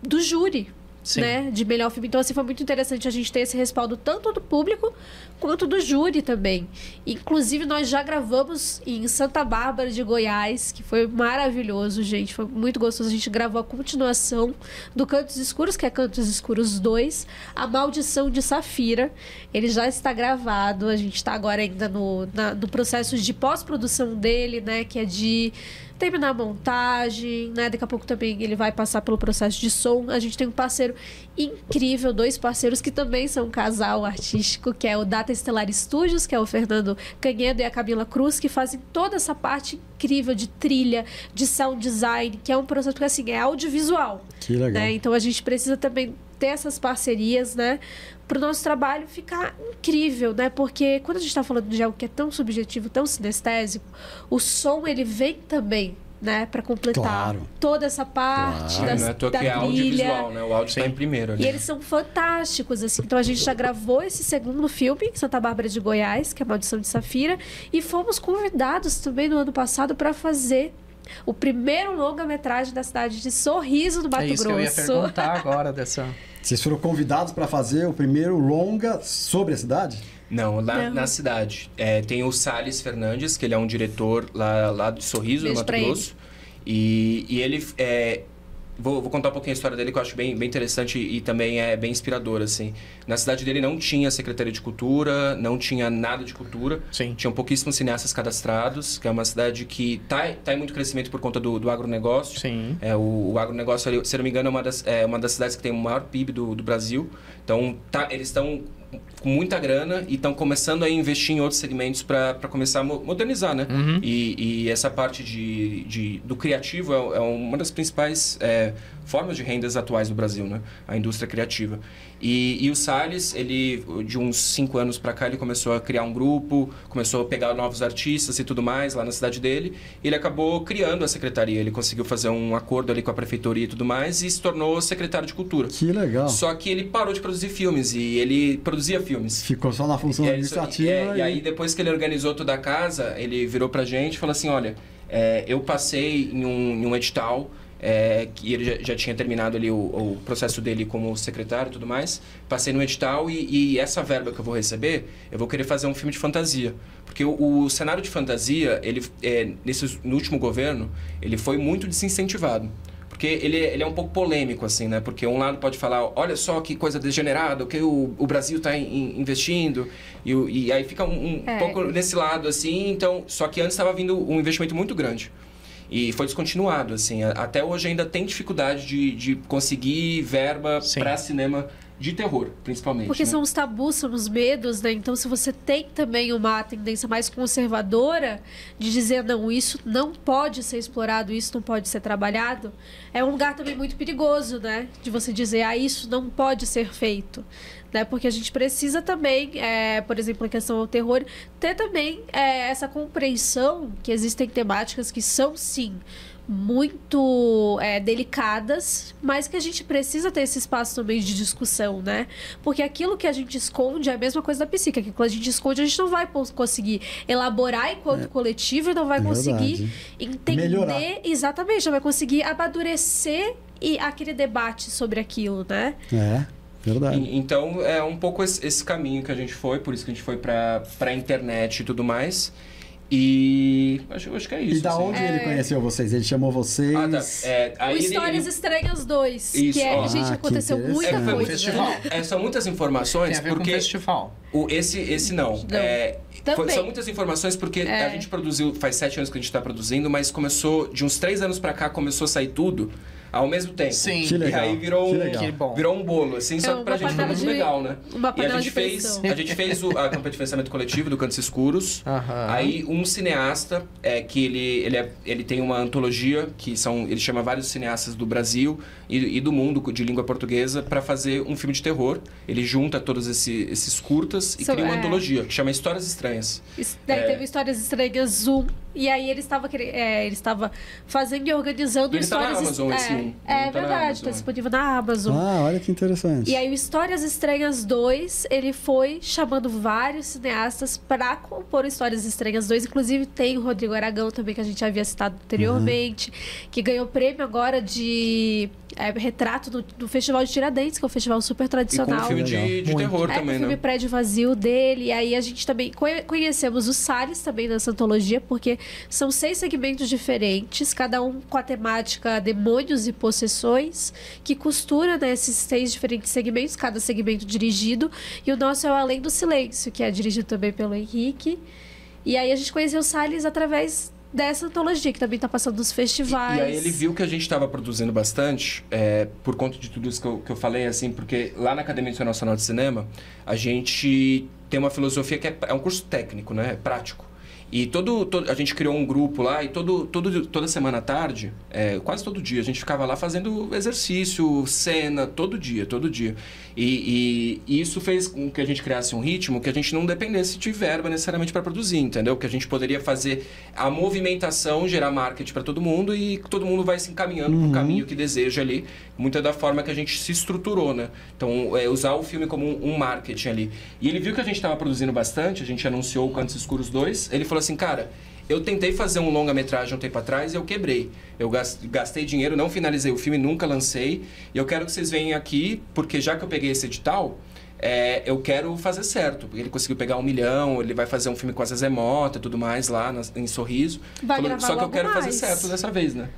do júri. Né, de melhor filme. Então, assim, foi muito interessante a gente ter esse respaldo tanto do público quanto do júri também. Inclusive, nós já gravamos em Santa Bárbara de Goiás, que foi maravilhoso, gente. Foi muito gostoso. A gente gravou a continuação do Cantos Escuros, que é Cantos Escuros 2, A Maldição de Safira. Ele já está gravado. A gente está agora ainda no processo de pós-produção dele, né, que é de terminar a montagem, né? Daqui a pouco também ele vai passar pelo processo de som. A gente tem um parceiro incrível, 2 parceiros que também são um casal artístico, que é o Data Estelar Studios, que é o Fernando Canhedo e a Camila Cruz, que fazem toda essa parte incrível de trilha, de sound design, que é um processo, porque assim, é audiovisual. Que legal. Né? Então a gente precisa também ter essas parcerias, né? Para o nosso trabalho ficar incrível, né? Porque quando a gente está falando de algo que é tão subjetivo, tão sinestésico, o som, ele vem também, né? Para completar toda essa parte da não é à toa que é audiovisual, né? O áudio está em primeiro ali. E eles são fantásticos, assim. Então a gente já gravou esse segundo filme em Santa Bárbara de Goiás, que é A Maldição de Safira, e fomos convidados também no ano passado para fazer o primeiro longa-metragem da cidade de Sorriso, do Mato Grosso. É isso que eu ia perguntar agora dessa... Vocês foram convidados para fazer o primeiro longa sobre a cidade? Não, lá na cidade. Tem o Salles Fernandes, que ele é um diretor lá de Sorriso, no Mato Grosso. E ele... Vou contar um pouquinho a história dele, que eu acho bem interessante e também é bem inspirador, assim. Na cidade dele não tinha Secretaria de Cultura, não tinha nada de cultura. Sim. Tinham pouquíssimos cineastas cadastrados, que é uma cidade que tá em muito crescimento por conta do agronegócio. Sim. O agronegócio, se não me engano, é uma das cidades que tem o maior PIB do Brasil. Então, eles estão com muita grana e estão começando a investir em outros segmentos para começar a modernizar, né? Uhum. E essa parte do criativo é uma das principais formas de rendas atuais no Brasil, né? A indústria criativa. E o Salles, ele, de uns 5 anos para cá, ele começou a criar um grupo, começou a pegar novos artistas e tudo mais lá na cidade dele. E ele acabou criando a secretaria. Ele conseguiu fazer um acordo ali com a prefeitura e tudo mais e se tornou secretário de cultura. Que legal. Só que ele parou de produzir filmes e ele produzia filmes. Ficou só na função administrativa. E aí, depois que ele organizou toda a casa, ele virou pra gente e falou assim, olha, eu passei em um edital... que ele já tinha terminado ali o processo dele como secretário e tudo mais. Passei no edital e essa verba que eu vou receber, eu vou querer fazer um filme de fantasia. Porque o cenário de fantasia, no último governo, ele foi muito desincentivado. Porque ele é um pouco polêmico, assim, né? Porque um lado pode falar, olha só que coisa degenerada, o que o Brasil está investindo. E aí fica um pouco nesse lado, assim. Então, só que antes estava vindo um investimento muito grande. E foi descontinuado, assim. Até hoje ainda tem dificuldade de conseguir verba para cinema de terror, principalmente. Porque né? são os tabus, são os medos, né? Então, se você tem também uma tendência mais conservadora de dizer, não, isso não pode ser explorado, isso não pode ser trabalhado, é um lugar também muito perigoso, né? De você dizer, isso não pode ser feito. Né? Porque a gente precisa também, por exemplo, em questão ao terror, ter também essa compreensão que existem temáticas que são, sim, muito delicadas, mas que a gente precisa ter esse espaço também de discussão, né? Porque aquilo que a gente esconde é a mesma coisa da psique. Aquilo que a gente esconde, a gente não vai conseguir elaborar enquanto coletivo e não vai conseguir entender... Melhorar. Exatamente, não vai conseguir amadurecer aquele debate sobre aquilo, né? Verdade. Então, é um pouco esse caminho que a gente foi, por isso que a gente foi pra internet e tudo mais. E acho que é isso. E da onde ele conheceu vocês? Ele chamou vocês... Aí o Histórias Estranhas 2, isso, que gente, aconteceu muita coisa. Um festival. São muitas informações, tem a ver porque... Com festival. Esse não. São muitas informações porque a gente produziu, faz 7 anos que a gente está produzindo, mas começou, de uns 3 anos pra cá, começou a sair tudo ao mesmo tempo. Sim. Que legal. E aí virou um bolo, assim, só que pra gente foi muito legal, né? E a gente fez a campanha de financiamento coletivo do Cantos Escuros. Aí um cineasta, que ele tem uma antologia, ele chama vários cineastas do Brasil e do mundo de língua portuguesa para fazer um filme de terror. Ele junta todos esses curtas e cria uma antologia, que chama Histórias Estranhas. Daí teve Histórias Estranhas 1, e aí ele estava fazendo e organizando histórias... Ele está na Amazon, verdade, está disponível na Amazon. Olha que interessante. E aí o Histórias Estranhas 2, ele foi chamando vários cineastas para compor Histórias Estranhas 2. Inclusive tem o Rodrigo Aragão também, que a gente havia citado anteriormente, que ganhou prêmio agora de retrato do Festival de Tiradentes, que é um festival super tradicional. E com um filme de terror também, né? O filme Prédio Vazio dele. E aí a gente também conhecemos o Salles também nessa antologia, porque são 6 segmentos diferentes, cada um com a temática demônios e possessões, que costura esses 6 diferentes segmentos, cada segmento dirigido. E o nosso é o Além do Silêncio, que é dirigido também pelo Henrique. E aí a gente conheceu o Salles através dessa antologia, que também está passando nos festivais. E aí ele viu que a gente estava produzindo bastante, por conta de tudo isso que eu falei, assim, porque lá na Academia Internacional de Cinema, a gente tem uma filosofia que é um curso técnico, né? É prático. E a gente criou um grupo lá e toda semana à tarde, quase todo dia, a gente ficava lá fazendo exercício, cena, todo dia. E isso fez com que a gente criasse um ritmo que a gente não dependesse de verba necessariamente para produzir, entendeu? Que a gente poderia fazer a movimentação, gerar marketing para todo mundo e todo mundo vai se encaminhando para o caminho que deseja ali, muita da forma que a gente se estruturou, né? Então, usar o filme como um marketing ali. E ele viu que a gente estava produzindo bastante, a gente anunciou o Cantos Escuros 2, ele falou assim, cara, eu tentei fazer um longa-metragem um tempo atrás e eu quebrei. Eu gastei dinheiro, não finalizei o filme, nunca lancei. E eu quero que vocês venham aqui, porque já que eu peguei esse edital, eu quero fazer certo. Ele conseguiu pegar 1 milhão, ele vai fazer um filme com a Zezé Mota e tudo mais lá em Sorriso. Só que eu quero fazer certo dessa vez, né?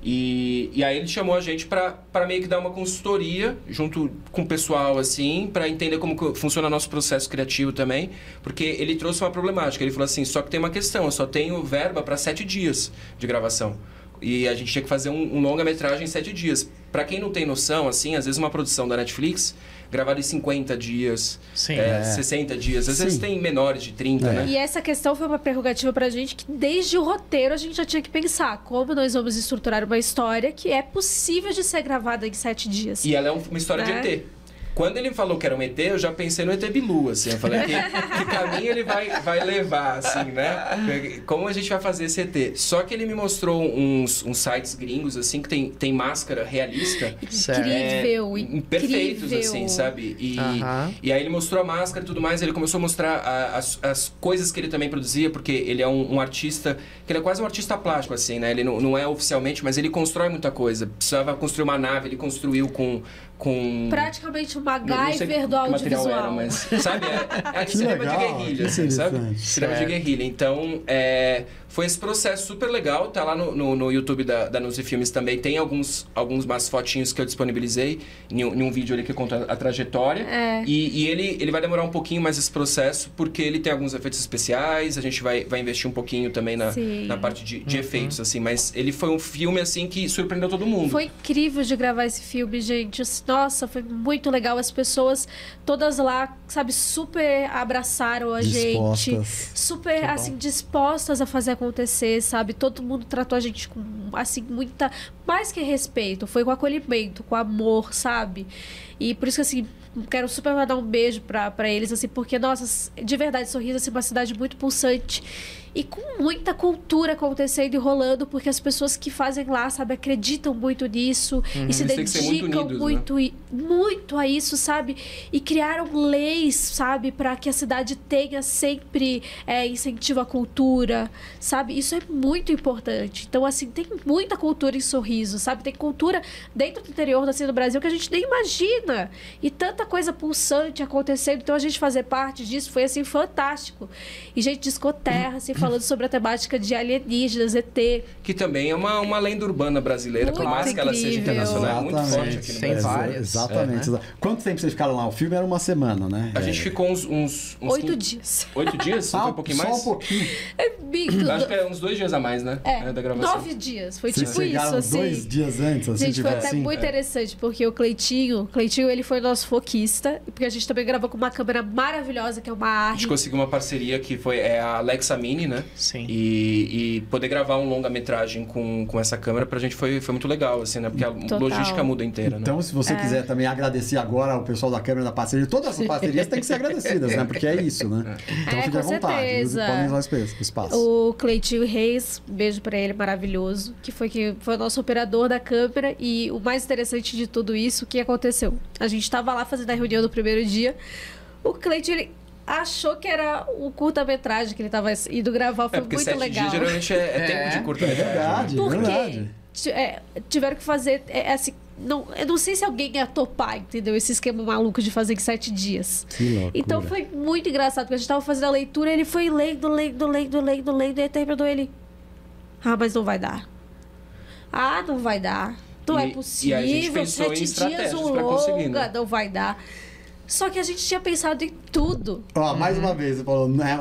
E aí ele chamou a gente para meio que dar uma consultoria junto com o pessoal, assim, para entender como funciona o nosso processo criativo também, porque ele trouxe uma problemática. Ele falou assim, só que tem uma questão, eu só tenho verba para 7 dias de gravação. E a gente tinha que fazer um longa-metragem em 7 dias. Para quem não tem noção, assim, às vezes uma produção da Netflix gravada em 50 dias, 60 dias. Às vezes tem menores de 30, né? E essa questão foi uma prerrogativa pra gente que desde o roteiro a gente já tinha que pensar como nós vamos estruturar uma história que é possível de ser gravada em 7 dias. E ela é uma história de ET. Quando ele falou que era um ET, eu já pensei no ET Bilu, assim. Eu falei, que caminho ele vai levar, assim, né? Como a gente vai fazer esse ET? Só que ele me mostrou uns sites gringos, assim, que tem máscara realista. Incrível, perfeitos, assim, sabe? E aí ele mostrou a máscara e tudo mais, ele começou a mostrar as coisas que ele também produzia, porque ele é um artista, que ele é quase um artista plástico, assim, né? Ele não é oficialmente, mas ele constrói muita coisa. Precisava construir uma nave, ele construiu com praticamente uma MacGyver do audiovisual. Era, mas, sabe, é cinema de guerrilha, assim, sabe? Cinema de guerrilha. Então, foi esse processo super legal. Tá lá no YouTube da Nuzi Filmes também. Tem algumas fotinhos que eu disponibilizei em um vídeo ali que conta a trajetória. E ele vai demorar um pouquinho mais esse processo, porque ele tem alguns efeitos especiais. A gente vai investir um pouquinho também na parte de efeitos, assim. Mas ele foi um filme, assim, que surpreendeu todo mundo. Foi incrível de gravar esse filme, gente. Nossa, foi muito legal. As pessoas todas lá, sabe, super abraçaram a gente. Super, assim, dispostas a fazer acontecer, sabe? Todo mundo tratou a gente com, assim, mais que respeito. Foi com acolhimento, com amor, sabe? E por isso que, assim, quero super mandar um beijo pra eles, assim, porque, nossa, de verdade, Sorriso, assim, uma cidade muito pulsante e com muita cultura acontecendo e rolando, porque as pessoas que fazem lá, sabe, acreditam muito nisso e se dedicam muito a isso, sabe? E criaram leis, sabe, para que a cidade tenha sempre incentivo à cultura, sabe? Isso é muito importante. Então, assim, tem muita cultura em Sorriso, sabe? Tem cultura dentro do interior assim, do Brasil que a gente nem imagina. E tanta coisa pulsante acontecendo. Então, a gente fazer parte disso foi, assim, fantástico. E gente discoterra, assim, falando sobre a temática de alienígenas, ET. Que também é uma lenda urbana brasileira, muito por mais que ela seja internacional, é muito forte aqui no Brasil. Várias. Exatamente. Né? Quanto tempo vocês ficaram lá? O filme era 1 semana, né? A gente ficou uns 8 dias. 8 dias? Foi um pouquinho mais? Só um pouquinho. Acho que é uns 2 dias a mais, né? Da gravação. 9 dias. Foi vocês tipo isso, assim. 2 dias antes, assim, gente, tipo foi até assim. muito interessante, porque o Cleitinho, ele foi nosso foquista, porque a gente também gravou com uma câmera maravilhosa, que é uma ARRI. A gente conseguiu uma parceria que foi a Alexa Mini, né? Sim. E poder gravar um longa-metragem com essa câmera pra gente foi muito legal, assim, né? Porque a logística muda inteira, então, né? se você quiser também agradecer agora ao pessoal da câmera da parceria, todas as parcerias têm que ser agradecidas, né? Porque é isso, né? Então fique à vontade. Certeza. Podem usar o espaço. O Cleitinho Reis, beijo pra ele, maravilhoso, que foi o nosso operador da câmera. E o mais interessante de tudo isso, o que aconteceu? A gente tava lá fazendo a reunião do primeiro dia, o Cleitinho, ele achou que era um curta-metragem que ele tava indo gravar, foi muito legal. 7 dias geralmente é tempo de curta-metragem. É verdade, Por verdade. quê? Tiveram que fazer, assim, eu não sei se alguém ia topar, entendeu? Esse esquema maluco de fazer em 7 dias. Que loucura. Então foi muito engraçado, porque a gente tava fazendo a leitura, ele foi lendo, e aí terminou ele. Ah, mas não vai dar. Ah, não vai dar. Não é possível. E a gente pensou 7 em estratégias dias pra conseguir, né? não vai dar. Só que a gente tinha pensado em tudo. Ó, mais uma vez,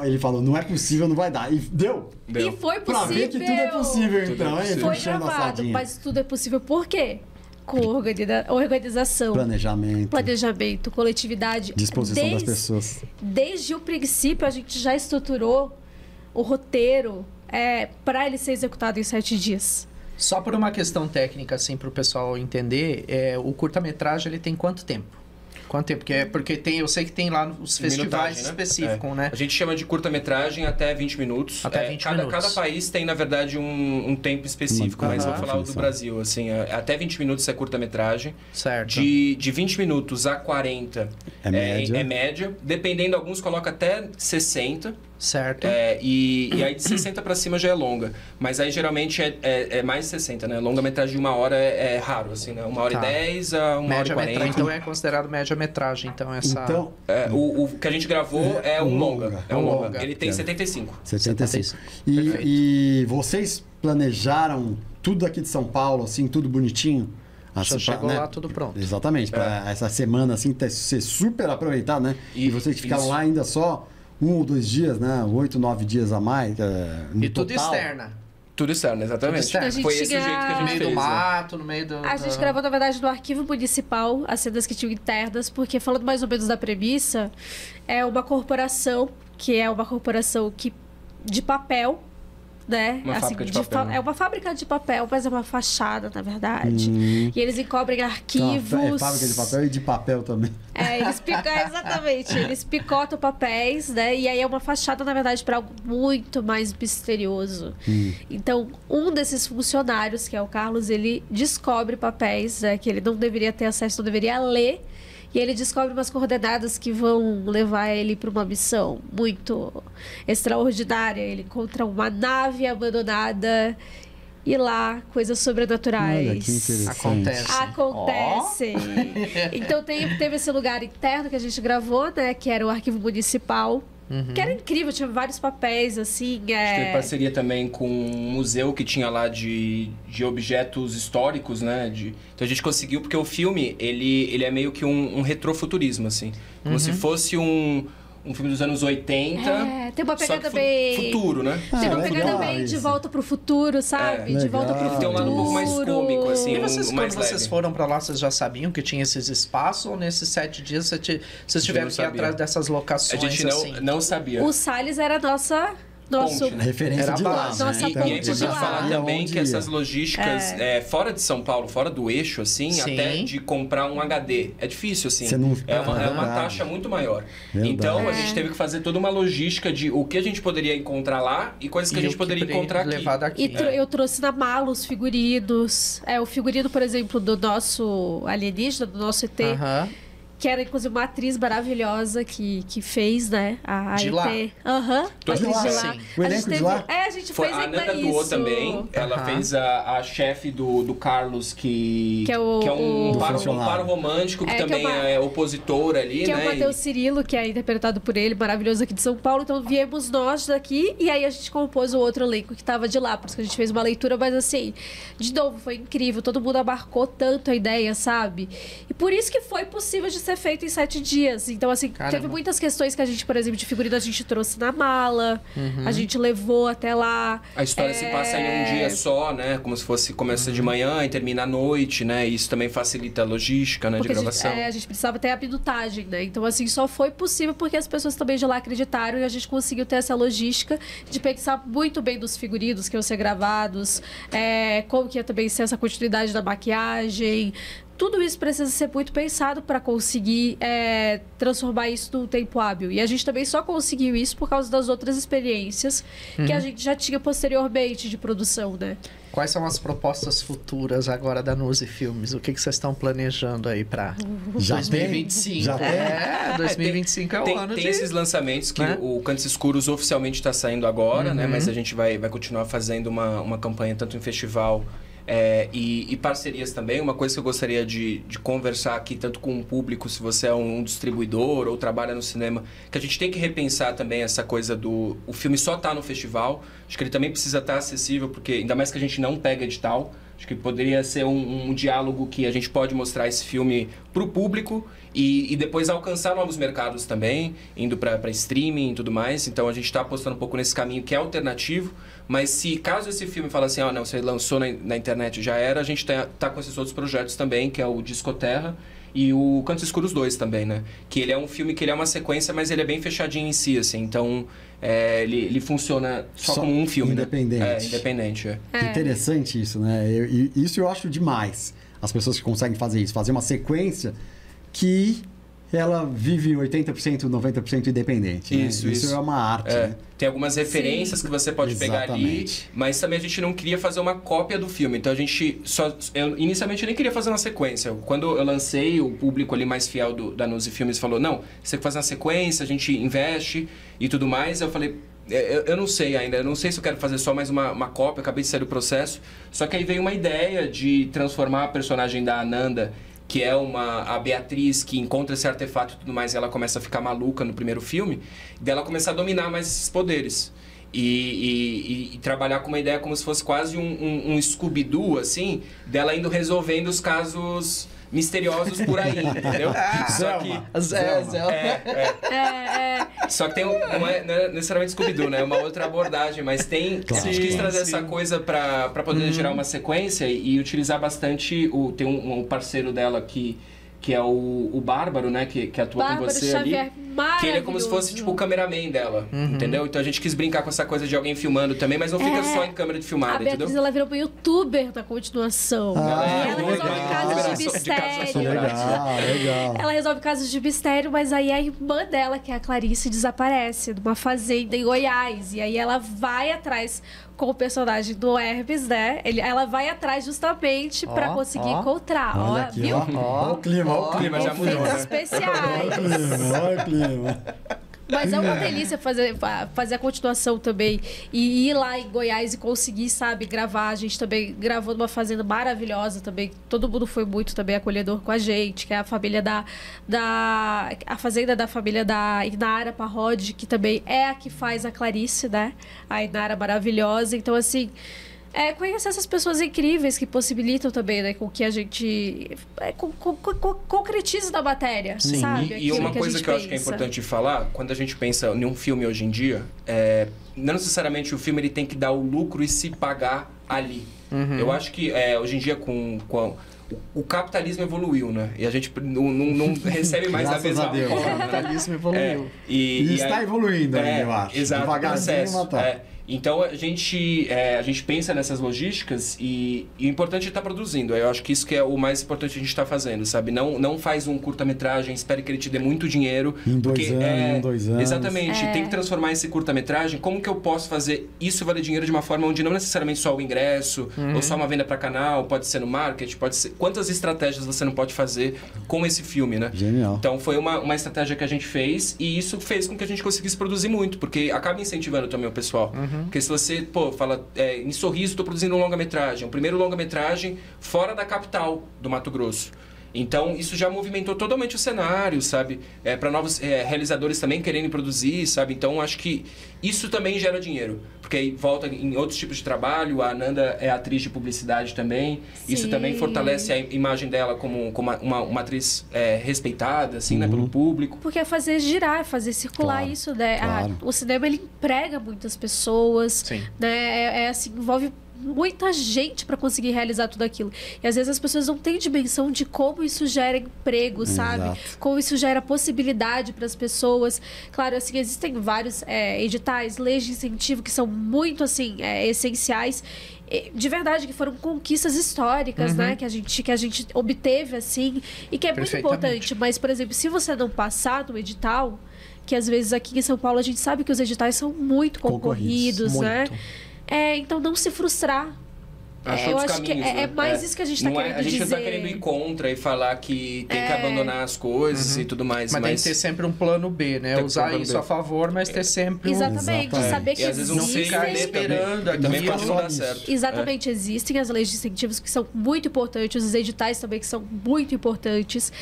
ele falou, não é possível, não vai dar. E deu. E foi possível. Pra ver que tudo é possível, então. É foi gravado, mas tudo é possível. Por quê? Com organização. Planejamento, coletividade. Disposição das pessoas. Desde o princípio, a gente já estruturou o roteiro para ele ser executado em 7 dias. Só por uma questão técnica, assim, para o pessoal entender, o curta-metragem ele tem quanto tempo? Quanto tempo? Porque eu sei que tem lá os festivais específicos, né? A gente chama de curta-metragem até 20 minutos. Até 20 minutos. Cada país tem, na verdade, um tempo específico, mas vou falar o do Brasil. Assim, até 20 minutos é curta-metragem. Certo. De 20 minutos a 40 é média. Dependendo, alguns colocam até 60. Certo. E aí de 60 pra cima já é longa. Mas aí geralmente é mais de 60, né? Longa-metragem de 1 hora é raro, assim, né? 1h10 a 1h40. Então é considerado média-metragem, então essa... Então, o que a gente gravou é um longa. É um longa. longa. Ele tem 75. 75. E vocês planejaram tudo aqui de São Paulo, assim, tudo bonitinho? Já chegou lá tudo pronto. Exatamente, para essa semana, assim, ser super aproveitado, né? E vocês ficaram lá ainda só 1 ou 2 dias, né? 8, 9 dias a mais. E tudo externa. Tudo externo, exatamente. Tudo externo. Foi esse o jeito que a gente no meio fez. do mato, no meio do... A gente gravou, na verdade, no arquivo municipal, as cenas que tinham internas, porque, falando mais ou menos da premissa, é uma corporação de papel, né? Uma fábrica de papel. É uma fábrica de papel, mas é uma fachada, na verdade. E eles encobrem arquivos. Então, é fábrica de papel e de papel também. Exatamente. Eles picotam papéis, né? E aí é uma fachada, na verdade, para algo muito mais misterioso. Então, um desses funcionários, que é o Carlos, ele descobre papéis, né, que ele não deveria ter acesso, não deveria ler. E ele descobre umas coordenadas que vão levar ele para uma missão muito extraordinária. Ele encontra uma nave abandonada e lá coisas sobrenaturais. Olha, que interessante. Acontecem. Então teve esse lugar interno que a gente gravou, né? Que era o arquivo municipal. Que era incrível, tinha vários papéis, assim. A gente teve parceria também com um museu que tinha lá de objetos históricos, né? Então a gente conseguiu, porque o filme, ele é meio que um retrofuturismo, assim. Como se fosse um filme dos anos 80. Tem uma pegada só que bem... futuro, né? Tem uma pegada bem de volta pro futuro, sabe? De volta pro futuro. Tem um lado um pouco mais cômico, assim. E vocês, mais quando vocês leve. foram pra lá, vocês já sabiam que tinha esses espaços? Ou nesses 7 dias vocês tiveram que ir atrás dessas locações? A gente não sabia. O Salles era nosso Ponte, né? Referência Era de lá. base, Né? né? E é importante de lá. falar também Onde que essas logísticas fora de São Paulo, fora do eixo, assim, Sim. até de comprar um HD. É difícil, assim. Você não... É uma taxa muito maior. Verdade. Então, a gente teve que fazer toda uma logística de o que a gente poderia encontrar lá e coisas que a gente poderia encontrar aqui. Levar daqui. E eu trouxe na mala os figurinos. O figurino, por exemplo, do nosso alienígena, do nosso ET. Que era, inclusive, uma atriz maravilhosa que fez, né? A de ET. lá? De lá, sim. O elenco de lá? A gente fez a ainda Ana isso. doou também. Ela fez a chefe do Carlos, que é um par romântico, que também é opositor ali, que né? Que é o Matheus Cirilo, que é interpretado por ele, maravilhoso aqui de São Paulo. Então, viemos nós daqui e aí a gente compôs o outro elenco que estava de lá. Por isso que a gente fez uma leitura, mas assim, de novo, foi incrível. Todo mundo abarcou tanto a ideia, sabe? E por isso que foi possível de ser feito em 7 dias. Então, assim, teve muitas questões que a gente, por exemplo, de figurino, a gente trouxe na mala, a gente levou até lá. A história se passa em um dia só, né? Como se fosse começa de manhã e termina à noite, né? E isso também facilita a logística, né? De gravação. A gente precisava ter a minutagem, né? Então, assim, só foi possível porque as pessoas também de lá acreditaram e a gente conseguiu ter essa logística de pensar muito bem dos figurinos que iam ser gravados, como que ia também ser essa continuidade da maquiagem. Tudo isso precisa ser muito pensado para conseguir transformar isso num tempo hábil. E a gente também só conseguiu isso por causa das outras experiências que a gente já tinha posteriormente de produção, né? Quais são as propostas futuras agora da Nuzi Filmes? O que vocês estão planejando aí para 2025? Já tem? 2025 é o ano Tem esses lançamentos que o Cantos Escuros oficialmente está saindo agora, né? Mas a gente vai continuar fazendo uma campanha tanto em festival e parcerias também. Uma coisa que eu gostaria de conversar aqui, tanto com o público, se você é um distribuidor ou trabalha no cinema, que a gente tem que repensar também essa coisa do... O filme só tá no festival. Acho que ele também precisa estar acessível, porque ainda mais que a gente não pega edital. Acho que poderia ser um diálogo que a gente pode mostrar esse filme pro público e depois alcançar novos mercados também, indo para streaming e tudo mais. Então a gente está apostando um pouco nesse caminho que é alternativo, mas se caso esse filme fala assim, não, você lançou na internet já era, a gente tá com esses outros projetos também, que é o Discoterra e o Cantos Escuros 2 também, né? Que ele é um filme que ele é uma sequência, mas ele é bem fechadinho em si, assim. Então, ele funciona só como um filme, independente. Né? Independente, Interessante isso, né? Isso eu acho demais. As pessoas que conseguem fazer isso. Fazer uma sequência que ela vive 80%, 90% independente. Isso é uma arte. Né? Tem algumas referências que você pode pegar ali, mas também a gente não queria fazer uma cópia do filme. Então a gente eu inicialmente nem queria fazer uma sequência. Quando eu lancei, o público ali mais fiel da Nuzi Filmes falou: não, você tem que fazer uma sequência, a gente investe e tudo mais. Eu falei: eu não sei ainda, eu não sei se eu quero fazer só mais uma cópia, acabei de sair do processo. Só que aí veio uma ideia de transformar a personagem da Ananda, que é a Beatriz que encontra esse artefato e tudo mais, e ela começa a ficar maluca no primeiro filme, dela começar a dominar mais esses poderes. E trabalhar com uma ideia como se fosse quase um Scooby-Doo, assim, dela indo resolvendo os casos misteriosos por aí, entendeu? Só que... Só que tem não é necessariamente Scooby-Doo, né? É uma outra abordagem, mas tem... A gente quis trazer essa coisa pra poder gerar uma sequência e utilizar bastante... Tem um parceiro dela que é o Bárbaro, né? Que atua com você Xavier, ali. Que ele é como se fosse, tipo, o cameraman dela, entendeu? Então a gente quis brincar com essa coisa de alguém filmando também, mas não fica só em câmera de filmada, entendeu? A Beatriz, ela virou pro youtuber da continuação. Ela resolve casos de mistério. Legal. Ela resolve casos de mistério, mas aí a irmã dela, que é a Clarice, desaparece numa fazenda em Goiás. E aí ela vai atrás com o personagem do Hermes, né? Ela vai atrás justamente pra conseguir encontrar. Olha aqui, viu? Ó o clima já mudou, né? Especiais. Olha o clima. Mas é uma delícia fazer a continuação também. E ir lá em Goiás e conseguir, sabe, gravar. A gente também gravou numa fazenda maravilhosa também. Todo mundo foi muito também acolhedor com a gente, que é a família a fazenda da família da Inara Parrodi, que também é a que faz a Clarice, né? A Inara maravilhosa. Então, assim... conhecer essas pessoas incríveis que possibilitam também, né, com que a gente concretize na matéria, sabe? E uma coisa que eu acho que é importante falar, quando a gente pensa em um filme hoje em dia, não necessariamente o filme ele tem que dar o lucro e se pagar ali. Eu acho que hoje em dia o capitalismo evoluiu, né? E a gente não recebe mais a mesma forma. O capitalismo evoluiu. E está evoluindo ainda, eu acho. Exato, processo. Então a gente pensa nessas logísticas e o importante é estar produzindo. Eu acho que isso que é o mais importante que a gente está fazendo, sabe? Não faz um curta-metragem, espere que ele te dê muito dinheiro. Em 2 anos. Exatamente. Tem que transformar esse curta-metragem. Como que eu posso fazer isso valer dinheiro de uma forma onde não necessariamente só o ingresso, ou só uma venda para canal, pode ser no marketing, pode ser... Quantas estratégias você não pode fazer com esse filme, né? Genial. Então foi uma estratégia que a gente fez e isso fez com que a gente conseguisse produzir muito, porque acaba incentivando também o pessoal. Porque se você, fala, em Sorriso, estou produzindo um longa-metragem. O primeiro longa-metragem fora da capital do Mato Grosso. Então, isso já movimentou totalmente o cenário, sabe? Para novos realizadores também querendo produzir, sabe? Então, acho que isso também gera dinheiro. Porque aí volta em outros tipos de trabalho. A Ananda é atriz de publicidade também. Sim. Isso também fortalece a imagem dela como uma atriz respeitada, assim, né? Pelo público. Porque é fazer girar, fazer circular isso, né? Claro. O cinema, ele emprega muitas pessoas. Sim. Né? Assim, envolve muita gente para conseguir realizar tudo aquilo. E às vezes as pessoas não têm dimensão de como isso gera emprego, sabe? Exato. Como isso gera possibilidade para as pessoas. Claro, assim, existem vários editais, leis de incentivo que são muito, assim, essenciais. De verdade, que foram conquistas históricas, né? Que a gente obteve, assim, e que é muito importante. Mas, por exemplo, se você não passar no edital, que às vezes aqui em São Paulo a gente sabe que os editais são muito concorridos, né? Então não se frustrar. Eu acho que é mais isso que a gente está querendo dizer. A gente não está querendo ir contra e falar que tem que abandonar as coisas e tudo mais. Mas tem que ter sempre um plano B, né? Usar isso a favor, mas ter sempre Exatamente. Saber que e às vezes não ficar esperando também para não dar certo. Exatamente. Existem as leis de incentivos que são muito importantes, os editais também que são muito importantes.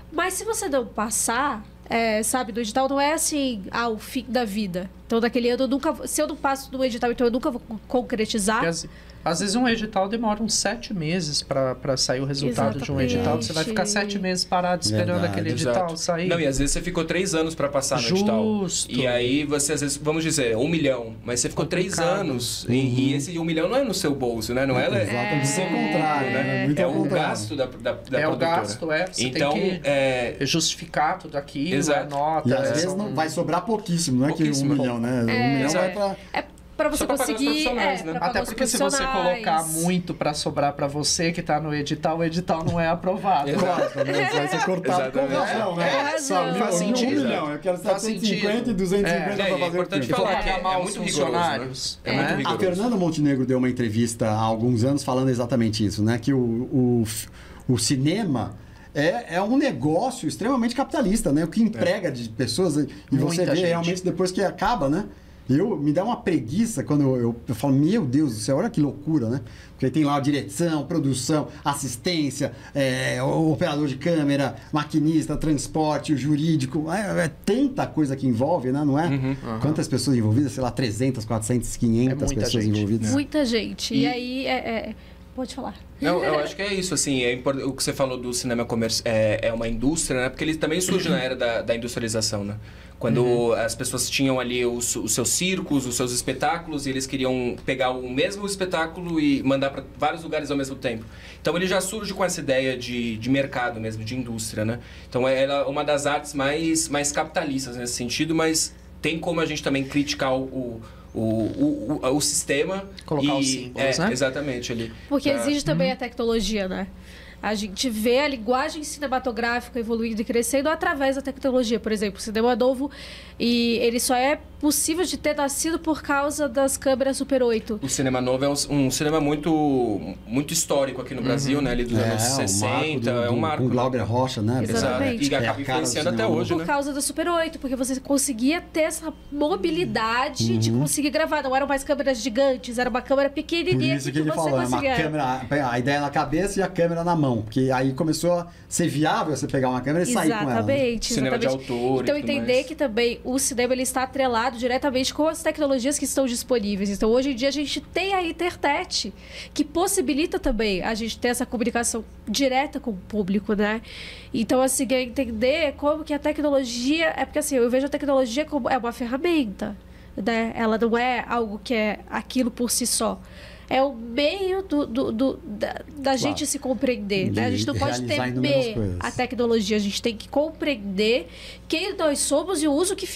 Mas se você não passar... sabe, do edital não é assim, o fim da vida. Então, daquele ano, se eu não passo no edital, então eu nunca vou concretizar. Às vezes um edital demora uns 7 meses para sair o resultado de um edital. Você vai ficar 7 meses parado esperando aquele edital sair. Não, e às vezes você ficou 3 anos para passar no edital. E aí você, às vezes, vamos dizer, 1 milhão. Mas você ficou 3 anos. E esse 1 milhão não é no seu bolso, né? Não é Exatamente. O contrário, né? É o gasto da produtora. O gasto, Você então, tem que justificar tudo aquilo, a nota. E às vezes vai sobrar pouquíssimo, não é que 1 milhão, né? 1 milhão vai para... Pra você conseguir... Né? Até porque se você colocar muito pra sobrar pra você que tá no edital, o edital não é aprovado. Exato, né? Vai ser cortado com razão, né? Faz sentido. 1 milhão, eu quero 750 e 250 pra fazer importante o quê? falar que pagar é mal muito os funcionários. rigoroso, né? A Fernanda Montenegro deu uma entrevista há alguns anos falando exatamente isso, né? Que o cinema é um negócio extremamente capitalista, né? O que emprega de pessoas e você vê realmente depois que acaba, né? Me dá uma preguiça quando eu falo, meu Deus do céu, olha que loucura, né? Porque tem lá a direção, produção, assistência, o operador de câmera, maquinista, transporte, o jurídico. Tanta coisa que envolve, né? Não é? Quantas pessoas envolvidas? Sei lá, 300, 400, 500 pessoas envolvidas. Muita gente. E aí, pode falar. Não, eu acho que é isso, assim, o que você falou do cinema comercial é uma indústria, né? Porque ele também surge na era da industrialização, né? Quando as pessoas tinham ali os seus circos, os seus espetáculos, e eles queriam pegar o mesmo espetáculo e mandar para vários lugares ao mesmo tempo. Então ele já surge com essa ideia de mercado mesmo, de indústria, né? Então ela é uma das artes mais capitalistas nesse sentido, mas tem como a gente também criticar o sistema. Colocar os símbolos, né? Exatamente. Ali, porque exige também a tecnologia, né? A gente vê a linguagem cinematográfica evoluindo e crescendo através da tecnologia. Por exemplo, o cinema novo, e ele só é possível de ter nascido por causa das câmeras Super 8. O cinema novo é um cinema muito histórico aqui no Brasil, né? Ali dos anos 60, é um marco. Com Glauber Rocha, né? Exatamente. E acaba influenciando até hoje, por causa da Super 8, porque você conseguia ter essa mobilidade de conseguir gravar. Não eram mais câmeras gigantes, era uma câmera pequenininha. Por isso que ele falou, uma câmera, a ideia na cabeça e a câmera na mão. Porque aí começou a ser viável você pegar uma câmera e sair com ela. Exatamente. Cinema de autor. Então entender que também o cinema ele está atrelado diretamente com as tecnologias que estão disponíveis. Então hoje em dia a gente tem a internet, que possibilita também a gente ter essa comunicação direta com o público, né? Então, assim, é entender como que a tecnologia... É porque, assim, eu vejo a tecnologia como uma ferramenta, né? Ela não é algo que é aquilo por si só. É o meio da gente se compreender, né? A gente não pode temer a tecnologia, a gente tem que compreender quem nós somos e o uso que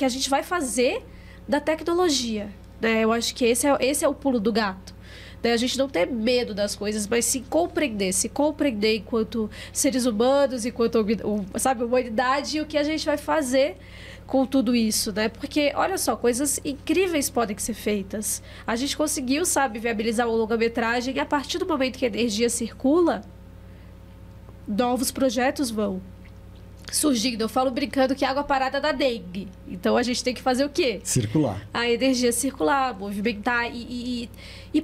a gente vai fazer da tecnologia, né? Eu acho que esse é o pulo do gato. Né? A gente não ter medo das coisas, mas se compreender enquanto seres humanos, enquanto, humanidade, e o que a gente vai fazer com tudo isso, né? Porque, olha só, coisas incríveis podem ser feitas. A gente conseguiu, viabilizar uma longa-metragem e a partir do momento que a energia circula, novos projetos vão surgindo. Eu falo brincando que água parada dá dengue. Então, a gente tem que fazer o quê? Circular. A energia circular, movimentar. E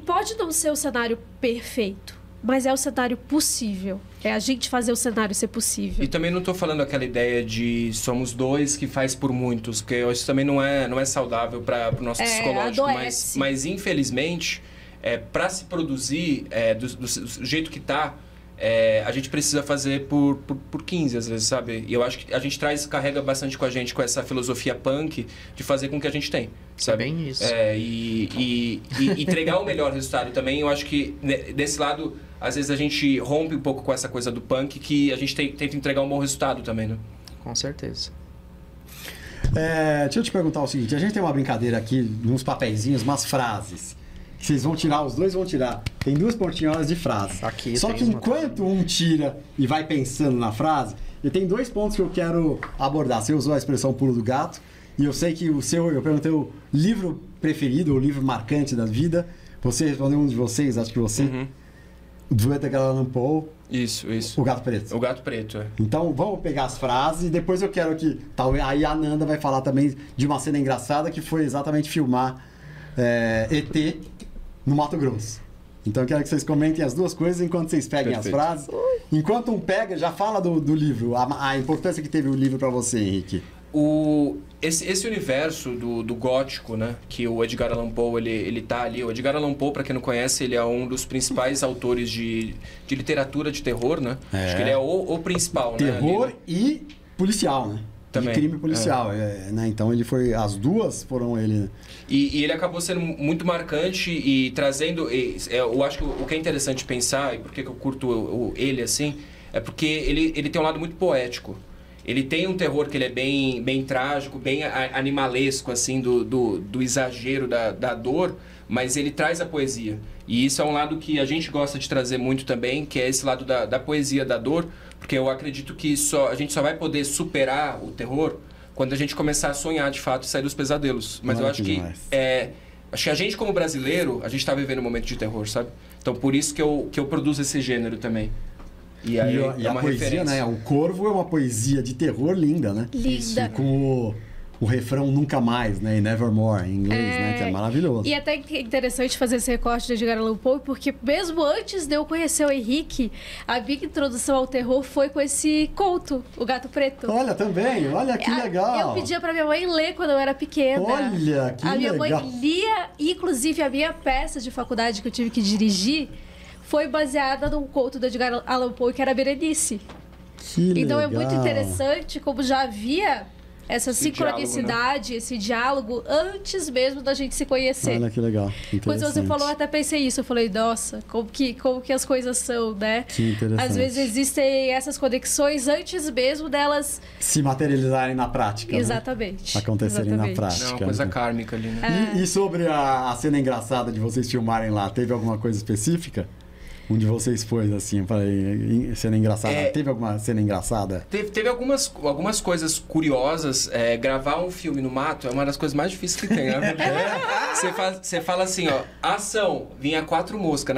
pode não ser o cenário perfeito, mas é o cenário possível. É a gente fazer o cenário ser possível. E também não estou falando aquela ideia de somos dois que faz por muitos, porque isso também não é saudável para o nosso psicológico. Mas infelizmente, para se produzir do jeito que está, a gente precisa fazer por 15, às vezes, sabe? E eu acho que a gente carrega bastante com a gente, com essa filosofia punk, de fazer com o que a gente tem, sabe? É bem isso. E entregar o melhor resultado também. Eu acho que desse lado, às vezes a gente rompe um pouco com essa coisa do punk, que a gente tenta entregar um bom resultado também, né? Com certeza. Deixa eu te perguntar o seguinte, a gente tem uma brincadeira aqui, uns papeizinhos, umas frases. Vocês vão tirar, os dois vão tirar. Tem 2 pontinholas de frase. Aqui só que enquanto um tira e vai pensando na frase, eu tenho 2 pontos que eu quero abordar. Você usou a expressão pulo do gato, e eu sei que eu perguntei o livro preferido, o livro marcante da vida. Você respondeu um de vocês, acho que você. Do Edgar Allan Poe. Isso. O Gato Preto. O Gato Preto, Então, vamos pegar as frases e depois eu quero que... Aí a Nanda vai falar também de uma cena engraçada que foi exatamente filmar ET no Mato Grosso. Então eu quero que vocês comentem as 2 coisas enquanto vocês peguem as frases. Enquanto um pega, já fala do livro, a importância que teve o livro para você, Henrique. Esse universo do gótico, né, que o Edgar Allan Poe ele tá ali. O Edgar Allan Poe, para quem não conhece, ele é um dos principais autores de literatura de terror, né? Acho que ele é o principal, terror, né? E policial, né? Também. De crime policial, né? Então ele foi... As 2 foram ele... E ele acabou sendo muito marcante e trazendo... eu acho que o que é interessante pensar, e por que eu curto ele assim, é porque ele tem um lado muito poético. Ele tem um terror que ele é bem trágico, bem animalesco, assim, do exagero da dor, mas ele traz a poesia. E isso é um lado que a gente gosta de trazer muito também, que é esse lado da poesia, da dor, porque eu acredito que a gente só vai poder superar o terror quando a gente começar a sonhar de fato e sair dos pesadelos. Mas eu acho que acho que a gente, como brasileiro, a gente está vivendo um momento de terror, sabe? Então, por isso que eu produzo esse gênero também. E aí e a poesia, né? O Corvo é uma poesia de terror linda, né? Linda. Com o refrão Nunca Mais, né? E Nevermore, em inglês, né? Que é maravilhoso. E até interessante fazer esse recorte do Edgar Allan Poe, porque mesmo antes de eu conhecer o Henrique, a minha introdução ao terror foi com esse conto, O Gato Preto. Olha, também. Olha que legal. Eu pedia pra minha mãe ler quando eu era pequena. Olha, que legal. A minha mãe lia, inclusive a minha peça de faculdade que eu tive que dirigir foi baseada num conto do Edgar Allan Poe, que era Berenice. Que então legal. é muito interessante como já havia essa Esse sincronicidade, diálogo, né? esse diálogo, antes mesmo da gente se conhecer. Olha que legal. Quando você falou, eu até pensei isso. Eu falei, nossa, como que as coisas são, né? Que interessante. Às vezes existem essas conexões antes mesmo delas se materializarem na prática. Exatamente. Né? Acontecerem na prática. Não, uma coisa kármica ali, né? E sobre a cena engraçada de vocês filmarem lá, teve alguma coisa específica? Um de vocês foi, assim, falei, cena engraçada. Teve alguma cena engraçada? Teve algumas coisas curiosas. Gravar um filme no mato é uma das coisas mais difíceis que tem, né? Você fala assim, ó, ação, vinha 4 moscas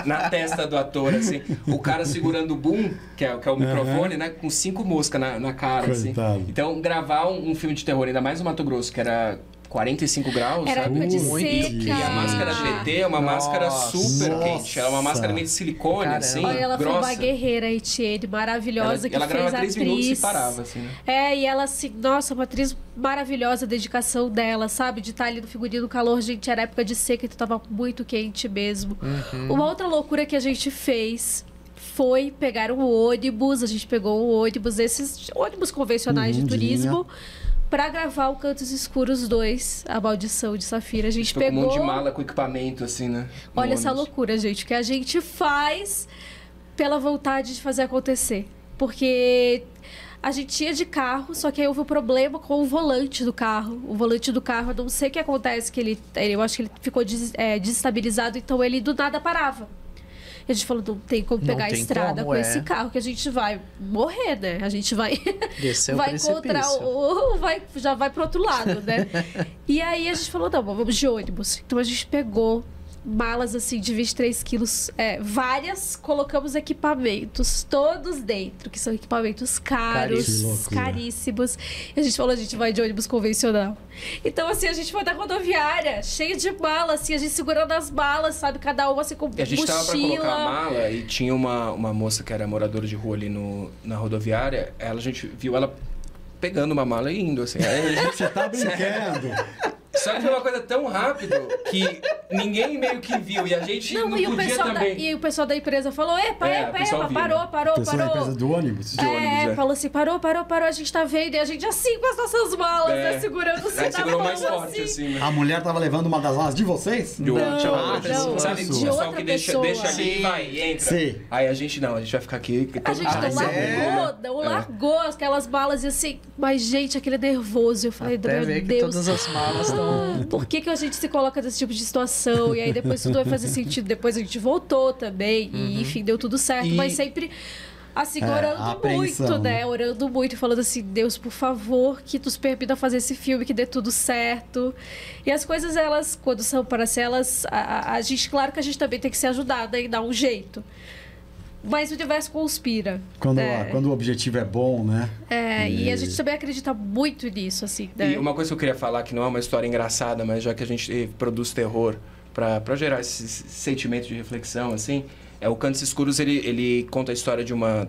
na testa do ator, assim. O cara segurando o boom, que é o microfone, né? Com 5 moscas na cara, Coitado. assim. Então, gravar um filme de terror, ainda mais no Mato Grosso, que era 45 graus, era sabe? época de Muito seca. E a máscara de ET é uma máscara super quente. Ela é uma máscara meio de silicone, Caramba. assim, Olha, ela grossa. foi uma guerreira, a Etienne, maravilhosa, que ela fez grava a 3 atriz. minutos e parava, assim, né? E ela, assim, nossa, uma atriz maravilhosa, a dedicação dela, sabe? De estar ali no figurino, no calor, gente, era época de seca, então tava muito quente mesmo. Uma outra loucura que a gente fez foi pegar um ônibus, a gente pegou um ônibus, esses ônibus convencionais de turismo, pra gravar o Cantos Escuros 2, A Maldição de Safira. A gente pegou... com um monte de mala com equipamento, assim, né? Olha essa loucura, gente, que a gente faz pela vontade de fazer acontecer. Porque a gente ia de carro, só que aí houve um problema com o volante do carro. O volante do carro, eu não sei o que acontece, que eu acho que ele ficou desestabilizado, então ele do nada parava. E a gente falou, não tem como pegar a estrada com esse carro, que a gente vai morrer, né? A gente vai descer vai encontrar já vai pro outro lado, né? E aí a gente falou, não, vamos de ônibus. Então a gente pegou malas assim de 23 quilos, várias, colocamos equipamentos todos dentro, que são equipamentos caros, caríssimos. E a gente falou, a gente vai de ônibus convencional. Então, assim, a gente foi da rodoviária, cheio de malas, assim, a gente segurando as malas, sabe? Cada uma assim com mochila. E a gente tava pra colocar a mala e tinha uma moça que era moradora de rua ali na rodoviária, a gente viu ela pegando uma mala e indo, assim. Aí Você tá brincando. Só que foi uma coisa tão rápido que ninguém meio que viu. E a gente não e podia também. E o pessoal da empresa falou, epa, parou. O pessoal da empresa do ônibus? Falou assim, parou, a gente tá vendo. E a gente assim com as nossas malas, né, segurando. Aí segurou mais forte, assim, né? A mulher tava levando uma das malas de vocês? De outra pessoa. Sabe, de o pessoal que deixa ali e vai, entra. Sim. Aí a gente não, a gente vai ficar aqui. A gente largou aquelas malas e assim, mas gente, aquele nervoso. Eu falei, meu Deus. Que todas as malas estão... Por que a gente se coloca nesse tipo de situação? E aí depois tudo vai fazer sentido. Depois a gente voltou também. E enfim, deu tudo certo. Mas sempre... Assim, orando muito, né? Orando muito e falando assim, Deus, por favor, que nos permita fazer esse filme, que dê tudo certo. E as coisas, elas, quando são para ser, elas... A gente, claro que a gente também tem que ser ajudada e dar um jeito. Mas o universo conspira. Quando o objetivo é bom, né? E a gente também acredita muito nisso, assim, né? E uma coisa que eu queria falar, que não é uma história engraçada, mas já que a gente produz terror pra gerar esse sentimento de reflexão, assim... O Cantos Escuros, ele conta a história de uma...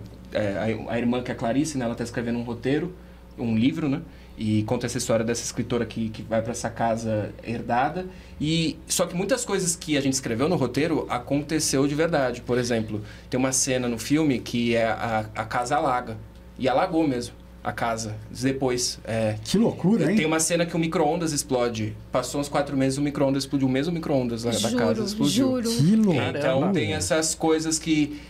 a irmã, que é a Clarice, né? Ela está escrevendo um roteiro, um livro, né? E conta essa história dessa escritora que vai para essa casa herdada. Só que muitas coisas que a gente escreveu no roteiro aconteceu de verdade. Por exemplo, tem uma cena no filme que a casa alaga. E alagou mesmo. a casa. Depois. Que loucura, hein? Tem uma cena que o micro-ondas explode. Passou uns 4 meses, o micro-ondas explodiu. O mesmo micro-ondas lá da casa explodiu. Juro. Que loucura. Então tem essas coisas que...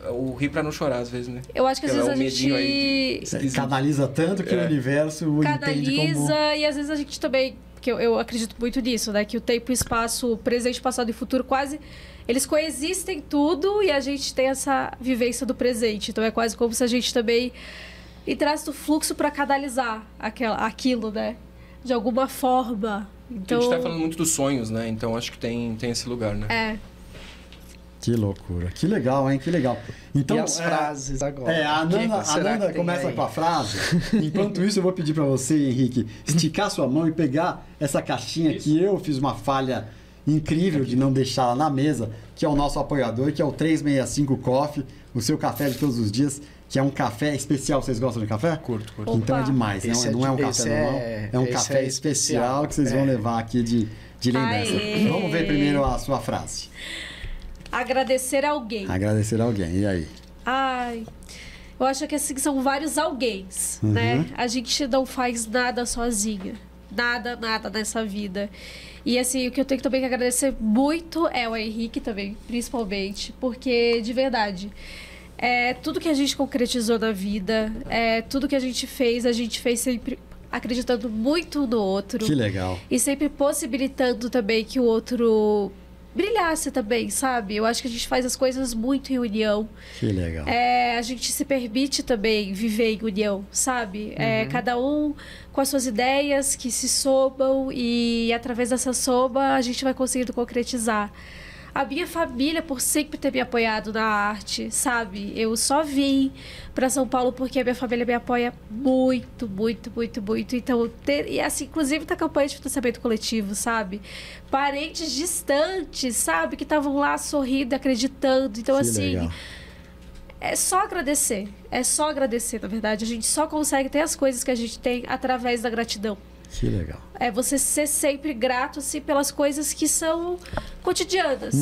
o rir pra não chorar, às vezes, né? Eu acho que às vezes a gente... Canaliza tanto que o universo entende como... E às vezes a gente também... Que eu acredito muito nisso, né? Que o tempo e o espaço, presente, passado e futuro, quase... Eles coexistem tudo e a gente tem essa vivência do presente. Então é quase como se a gente também entrasse no fluxo para canalizar aquilo, né? De alguma forma. Então... A gente tá falando muito dos sonhos, né? Então acho que tem esse lugar, né? Que loucura. Que legal, hein? Que legal. Então, e as frases agora? A Nanda começa com a frase. Enquanto isso, eu vou pedir para você, Henrique, esticar sua mão e pegar essa caixinha que eu fiz uma falha incrível de não deixá-la na mesa, que é o nosso apoiador, que é o 365 Coffee, o seu café de todos os dias, que é um café especial. Vocês gostam de café? Curto. Então é demais. Não é um café normal, é um café especial que vocês vão levar aqui de lembrança. Vamos ver primeiro a sua frase. Agradecer alguém. Agradecer alguém. E aí? Eu acho que assim são vários alguéms, né? A gente não faz nada sozinha. Nada nessa vida. E assim, o que eu tenho também que agradecer muito é o Henrique também, principalmente, porque, de verdade, tudo que a gente concretizou na vida, tudo que a gente fez sempre acreditando muito no outro. Que legal. E sempre possibilitando também que o outro brilhasse também, sabe? Eu acho que a gente faz as coisas muito em união. Que legal. A gente se permite também viver em união, sabe? Cada um com as suas ideias que se somam e através dessa soma a gente vai conseguindo concretizar. A minha família, por sempre ter me apoiado na arte, sabe? Eu só vim para São Paulo porque a minha família me apoia muito, muito, muito, muito. Então, e assim, inclusive na campanha de financiamento coletivo, sabe? Parentes distantes, sabe? Que estavam lá sorrindo, acreditando. Então, que assim, legal. é só agradecer. É só agradecer, na verdade. A gente só consegue ter as coisas que a gente tem através da gratidão. Que legal. É você ser sempre grato, assim, pelas coisas que são cotidianas,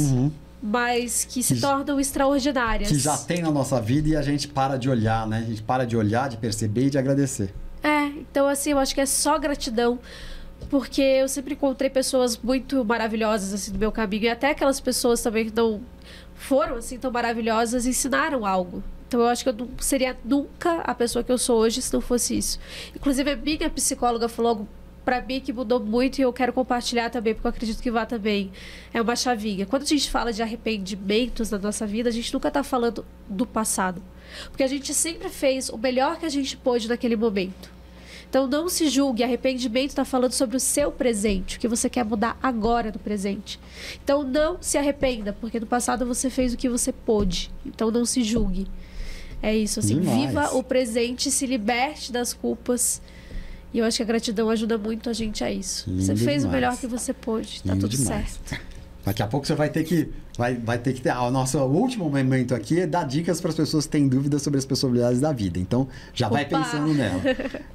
mas que se tornam extraordinárias. Que já tem na nossa vida e a gente para de olhar, né? A gente para de olhar, de perceber e de agradecer. Então assim, eu acho que é só gratidão, porque eu sempre encontrei pessoas muito maravilhosas, assim, no meu caminho, e até aquelas pessoas também que não foram, assim, tão maravilhosas, ensinaram algo. Então, eu acho que eu não seria nunca a pessoa que eu sou hoje se não fosse isso. Inclusive, a minha psicóloga falou algo pra mim que mudou muito e eu quero compartilhar também, porque eu acredito que vá também. É uma chavinha. Quando a gente fala de arrependimentos na nossa vida, a gente nunca tá falando do passado. Porque a gente sempre fez o melhor que a gente pôde naquele momento. Então, não se julgue. Arrependimento está falando sobre o seu presente, o que você quer mudar agora no presente. Então, não se arrependa, porque no passado você fez o que você pôde. Então, não se julgue. É isso, assim, demais. Viva o presente, se liberte das culpas. E eu acho que a gratidão ajuda muito a gente a isso. Lindo você fez demais. O melhor que você pôde, tá Lindo tudo demais. certo. Daqui a pouco você vai ter que ter o nosso último momento aqui é dar dicas para as pessoas que têm dúvidas sobre as possibilidades da vida. Então, já vai pensando nela.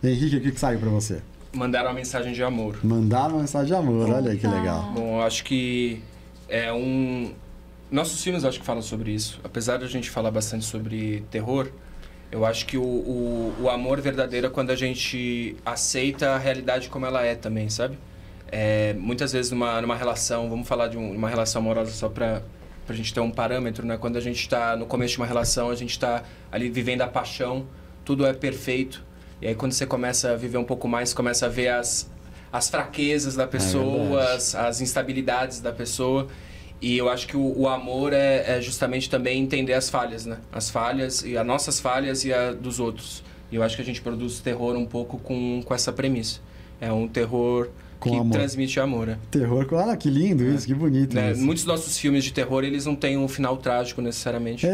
Henrique, o que saiu para você? Mandaram uma mensagem de amor. Mandaram uma mensagem de amor, olha aí que legal. Bom, eu acho que nossos filmes acho que falam sobre isso. Apesar de a gente falar bastante sobre terror, eu acho que o amor verdadeiro é quando a gente aceita a realidade como ela é também, sabe? Muitas vezes numa relação, vamos falar de uma relação amorosa só pra gente ter um parâmetro, né? Quando a gente tá no começo de uma relação, a gente tá ali vivendo a paixão, tudo é perfeito. E aí quando você começa a viver um pouco mais, começa a ver as fraquezas da pessoa, as instabilidades da pessoa. E eu acho que o amor é justamente também entender as falhas, né? As falhas, e as nossas falhas e a dos outros. E eu acho que a gente produz terror um pouco com essa premissa. É um terror que amor. Transmite amor, né? Terror, olha que lindo isso, que bonito isso. Muitos dos nossos filmes de terror, eles não têm um final trágico necessariamente.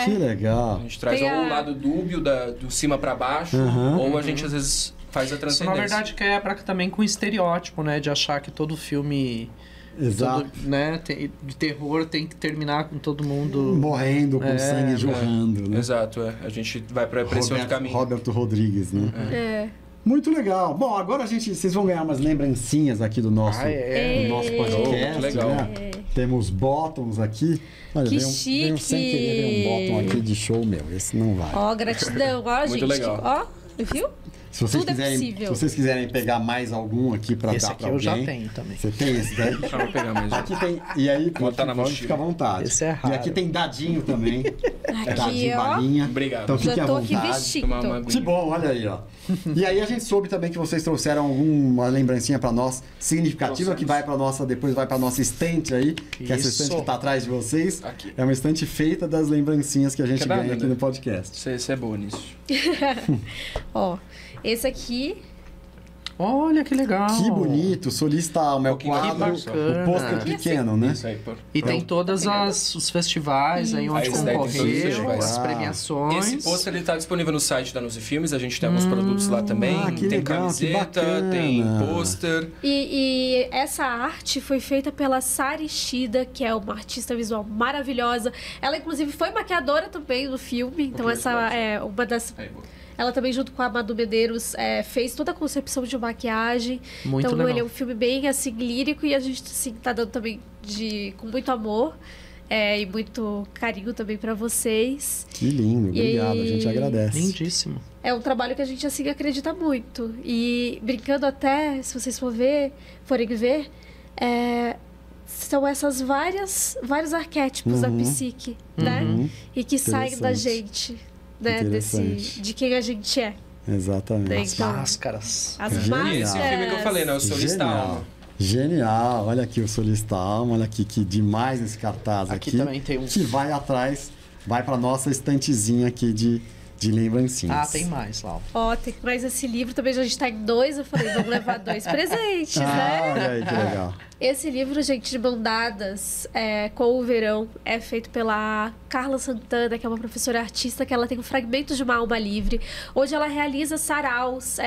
Que legal. A gente traz ou o lado dúbio, do cima pra baixo, ou a gente às vezes faz a transcendência. Isso, na verdade, quebra também com o estereótipo, né? De achar que todo filme... Exato. De terror tem que terminar com todo mundo... morrendo, com sangue jorrando, né? Exato, A gente vai pra esse outro caminho. Roberto Rodrigues, né? Muito legal. Bom, agora vocês vão ganhar umas lembrancinhas aqui do nosso podcast. Muito legal. Né? Temos bottoms aqui. Olha, Que veio sem querer ver um bottom aqui de show meu. Esse não vai. Ó, gratidão. Ó, Muito gente. legal. Ó, viu? Se vocês, Tudo é quiserem, possível. se vocês quiserem pegar mais algum aqui pra Esse dar aqui pra eu alguém. já tenho também. Você tem esse daí? Deixa eu pegar mais um. Aqui tem. E aí, Botar na pode mochila. ficar à vontade. Esse é raro. E aqui tem dadinho também. Aqui, Dadinho, ó. balinha. Obrigado. Então fique Já à tô aqui vontade. vestindo. Tomar uma Que bom, olha aí, ó. E aí a gente soube também que vocês trouxeram alguma lembrancinha pra nós significativa que vai pra nossa, depois vai pra nossa estante aí, que é essa Isso. estante que tá atrás de vocês. Aqui. É uma estante feita das lembrancinhas que a gente Quer ganha nada, aqui né? no podcast. Você é boa nisso. Ó, esse aqui. Olha que legal. Que bonito, Solista Alma, é o pouquinho quadro, mais bacana. o pôster pequeno, né? Isso aí, pô. E tem todos os festivais aí onde Esse daí tem todos os concorreu, festivais. as premiações. Esse pôster ele tá disponível no site da Nuzi Filmes, a gente tem alguns produtos lá também. Ah, que tem legal, que camiseta, bacana. tem pôster. E essa arte foi feita pela Sari Shida, que é uma artista visual maravilhosa. Ela, inclusive, foi maquiadora também no filme. Então, Ok, essa ótimo. é uma das... Aí, boa. Ela também, junto com a Madu Medeiros, fez toda a concepção de maquiagem. Muito então, legal. ele é um filme bem, assim, lírico. E a gente, assim, tá dando também com muito amor. E muito carinho também pra vocês. Que lindo, obrigado, a gente agradece. Lindíssimo. É um trabalho que a gente, assim, acredita muito. E brincando até, se vocês forem ver, são essas vários arquétipos da psique, né? E que saem da gente, né? Interessante. De quem a gente é. Exatamente. Né? As Então, máscaras. as Genial. E esse filme que eu falei, né? O Solista Alma. Genial, olha aqui o Solista Alma, olha aqui que demais esse cartaz aqui. Aqui também tem um. Que vai atrás, vai pra nossa estantezinha aqui de lembrancinhas. Ah, tem mais, Lau. Ó, tem mais esse livro também, a gente tá em 2, eu falei, vamos levar 2 presentes, né? Olha aí que legal. Esse livro, gente, de mão dadas com o verão, é feito pela Carla Santana, que é uma professora artista, que ela tem um Fragmentos de uma Alma Livre, onde ela realiza saraus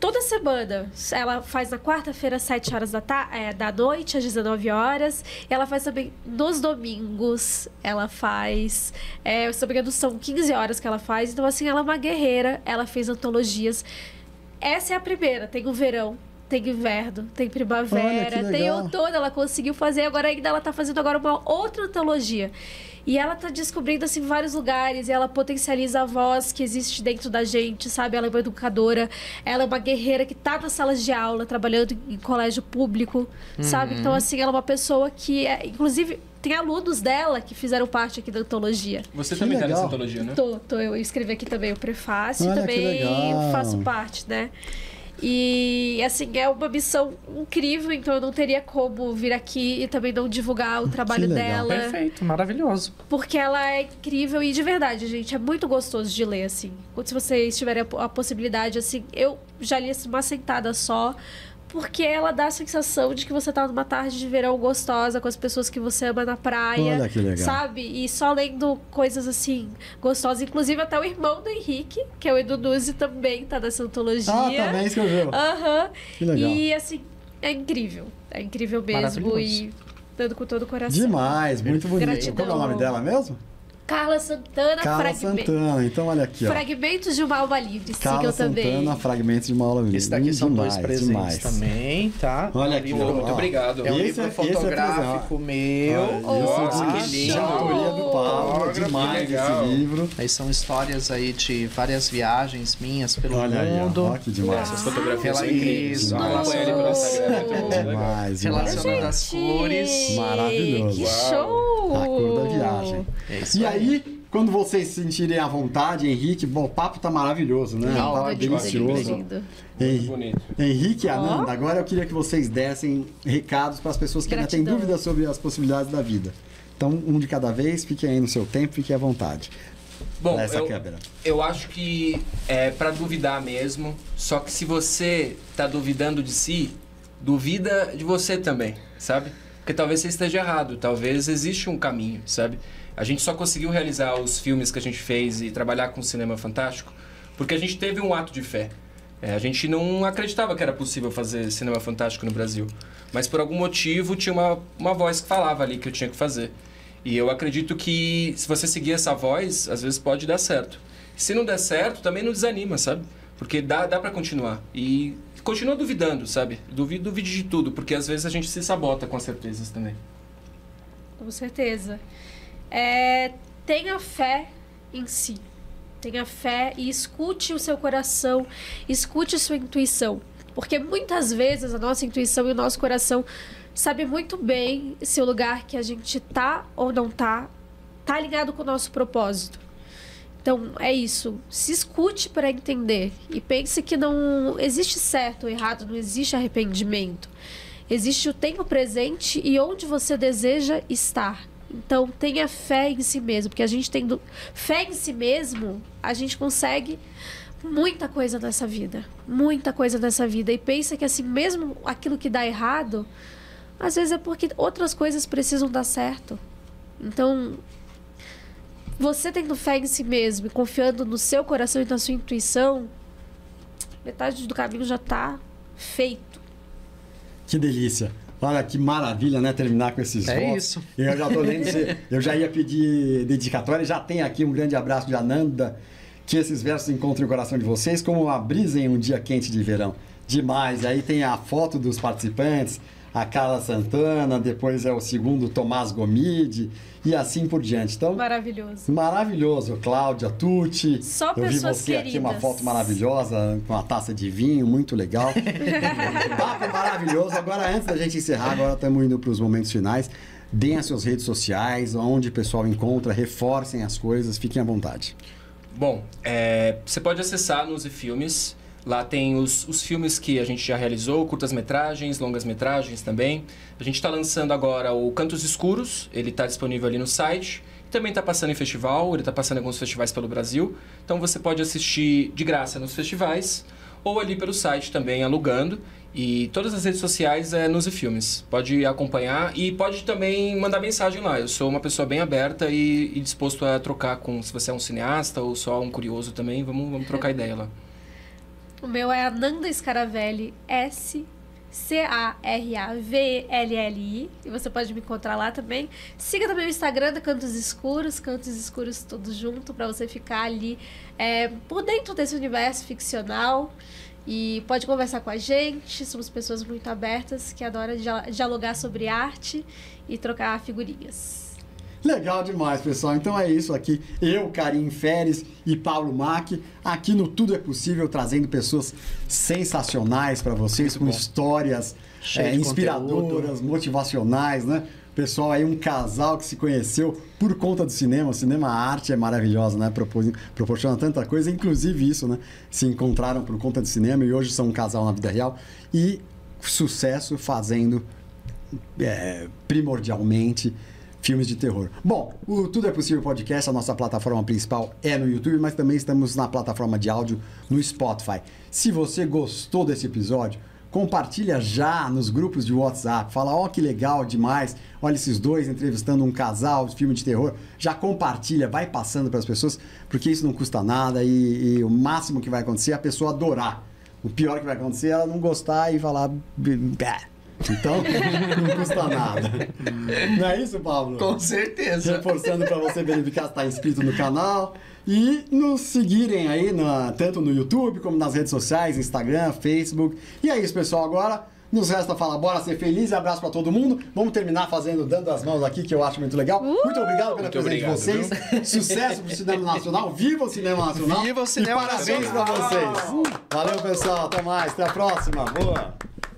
toda semana. Ela faz na quarta-feira, às 7 horas da noite, às 19 horas. E ela faz também nos domingos. Ela faz... se não me engano, são 15 horas que ela faz. Então, assim, ela é uma guerreira. Ela fez antologias. Essa é a primeira. Tem o verão, tem inverno, tem Olha, primavera, que tem legal. outono. Ela conseguiu fazer. Agora ainda ela tá fazendo agora uma outra antologia. E ela tá descobrindo, assim, vários lugares. E ela potencializa a voz que existe dentro da gente, sabe? Ela é uma educadora. Ela é uma guerreira que tá nas salas de aula, trabalhando em colégio público, sabe? Então, assim, ela é uma pessoa que... inclusive, tem alunos dela que fizeram parte aqui da antologia. Você Que também tá legal. nessa antologia, né? Eu escrevi aqui também o prefácio Olha, e que também legal. faço parte, né? E, assim, é uma missão incrível, então eu não teria como vir aqui e também não divulgar o trabalho legal. dela. Perfeito, maravilhoso. Porque ela é incrível e, de verdade, gente, é muito gostoso de ler, assim. Se vocês tiverem a possibilidade, assim, eu já li uma sentada só, porque ela dá a sensação de que você tá numa tarde de verão gostosa com as pessoas que você ama na praia. Olha que legal. Sabe? E só lendo coisas, assim, gostosas. Inclusive, até o irmão do Henrique, que é o Edu Nuzzi, também tá nessa antologia. Ah, também escreveu. Aham. Que legal. E, assim, é incrível. É incrível mesmo. Maravilhoso. E dando com todo o coração. Demais, muito bonito. Gratidão. Como é o nome dela mesmo? Carla Santana, Carla Santana. Então, olha aqui, ó. Fragmentos de uma Alma Livre. Carla Sigam também. Santana, Fragmentos de uma Aula Livre. Esse daqui são Demais, 2 presentes demais. também, tá? Olha aqui, Pô, ó. muito obrigado. É um Esse livro é- esse é fotográfico meu. Nossa, de- que lindo. De autoria do Pablo. Autógrafo, Demais que legal. esse livro. Aí são histórias aí de várias viagens minhas pelo Olha aí, mundo. ó. Que demais. Essas fotografias são Ela incríveis. isso, Acompanha ele pelo Instagram, é muito bom, legal. Demais, demais. Relacionando as cores. Maravilhoso. Que Uau. show! A cor da viagem. É isso E aí, quando vocês se sentirem à vontade, Henrique, bom, o papo tá maravilhoso, né? Lindo, Tá ótimo, delicioso. lindo. Muito bonito. Henrique e Ananda, agora eu queria que vocês dessem recados para as pessoas que ainda têm Gratidão. dúvidas sobre as possibilidades da vida. Então, um de cada vez, fiquem aí no seu tempo, fiquem à vontade. Bom, Pra essa câmera. eu acho que é pra duvidar mesmo. Só que se você tá duvidando de si, duvida de você também, sabe? Porque talvez você esteja errado, talvez existe um caminho, sabe? A gente só conseguiu realizar os filmes que a gente fez e trabalhar com o cinema fantástico porque a gente teve um ato de fé. A gente não acreditava que era possível fazer cinema fantástico no Brasil. Mas por algum motivo tinha uma voz que falava ali que eu tinha que fazer. E eu acredito que se você seguir essa voz, às vezes pode dar certo. Se não der certo, também não desanima, sabe? Porque dá pra continuar. E continua duvidando, sabe? Duvide de tudo, porque às vezes a gente se sabota com as certezas também. Com certeza. Tenha fé em si. Tenha fé e escute o seu coração, escute a sua intuição. Porque muitas vezes a nossa intuição e o nosso coração sabe muito bem se o lugar que a gente tá ou não tá alinhado com o nosso propósito. Então, é isso. Se escute para entender. E pense que não existe certo ou errado, não existe arrependimento. Existe o tempo presente e onde você deseja estar. Então, tenha fé em si mesmo. Porque a gente tendo fé em si mesmo, a gente consegue muita coisa nessa vida. Muita coisa nessa vida. E pensa que assim, mesmo aquilo que dá errado, às vezes é porque outras coisas precisam dar certo. Então, você tendo fé em si mesmo e confiando no seu coração e na sua intuição, metade do caminho já está feito. Que delícia. Olha que maravilha, né? Terminar com esses votos. Isso. Eu já tô lendo, eu já ia pedir dedicatória, já tem aqui um grande abraço de Ananda, que esses versos encontrem o coração de vocês como uma brisa em um dia quente de verão. Demais. Aí tem a foto dos participantes, a Carla Santana, depois é o segundo Tomás Gomide e assim por diante. Então, maravilhoso. Maravilhoso. Cláudia Tucci. Só eu vi você queridas. Aqui, uma foto maravilhosa, com uma taça de vinho, muito legal. Papo maravilhoso. Agora, antes da gente encerrar, agora estamos indo para os momentos finais. Deem as suas redes sociais, onde o pessoal encontra, reforcem as coisas, fiquem à vontade. Bom, você pode acessar nos Filmes. Lá tem os filmes que a gente já realizou, curtas-metragens, longas-metragens também. A gente está lançando agora o Cantos Escuros, ele está disponível ali no site. Também está passando em festival, ele está passando em alguns festivais pelo Brasil. Então você pode assistir de graça nos festivais ou ali pelo site também, alugando. E todas as redes sociais é nos Filmes. Pode acompanhar e pode também mandar mensagem lá. Eu sou uma pessoa bem aberta e disposto a trocar se você é um cineasta ou só um curioso também, vamos trocar ideia lá. O meu é Ananda Scaravelli, SCARAVLLI. E você pode me encontrar lá também. Siga também o Instagram da Cantos Escuros tudo junto, para você ficar ali por dentro desse universo ficcional. E pode conversar com a gente. Somos pessoas muito abertas que adoram dialogar sobre arte e trocar figurinhas. Legal demais, pessoal. Então é isso aqui. Eu, Karim Feres e Paulo Mack, aqui no Tudo é Possível, trazendo pessoas sensacionais para vocês, com histórias inspiradoras, motivacionais, né? Pessoal aí, um casal que se conheceu por conta do cinema. O cinema, a arte é maravilhosa, né? Proporciona tanta coisa, inclusive isso, né? Se encontraram por conta do cinema e hoje são um casal na vida real. E sucesso fazendo primordialmente filmes de terror. Bom, o Tudo é Possível Podcast, a nossa plataforma principal é no YouTube, mas também estamos na plataforma de áudio no Spotify. Se você gostou desse episódio, compartilha já nos grupos de WhatsApp. Fala, que legal demais. Olha esses dois entrevistando um casal de filme de terror. Já compartilha, vai passando para as pessoas, porque isso não custa nada e o máximo que vai acontecer é a pessoa adorar. O pior que vai acontecer é ela não gostar e falar... Então, não custa nada. Não é isso, Pablo? Com certeza. Reforçando para você verificar se está inscrito no canal e nos seguirem aí, tanto no YouTube como nas redes sociais, Instagram, Facebook. E é isso, pessoal. Agora nos resta falar, bora ser feliz. Abraço para todo mundo. Vamos terminar dando as mãos aqui, que eu acho muito legal. Muito obrigado pela presença de vocês. Viu? Sucesso pro Cinema Nacional. Viva o Cinema Nacional. Viva o Cinema Nacional. E parabéns para vocês. Valeu, pessoal. Até mais. Até a próxima. Boa.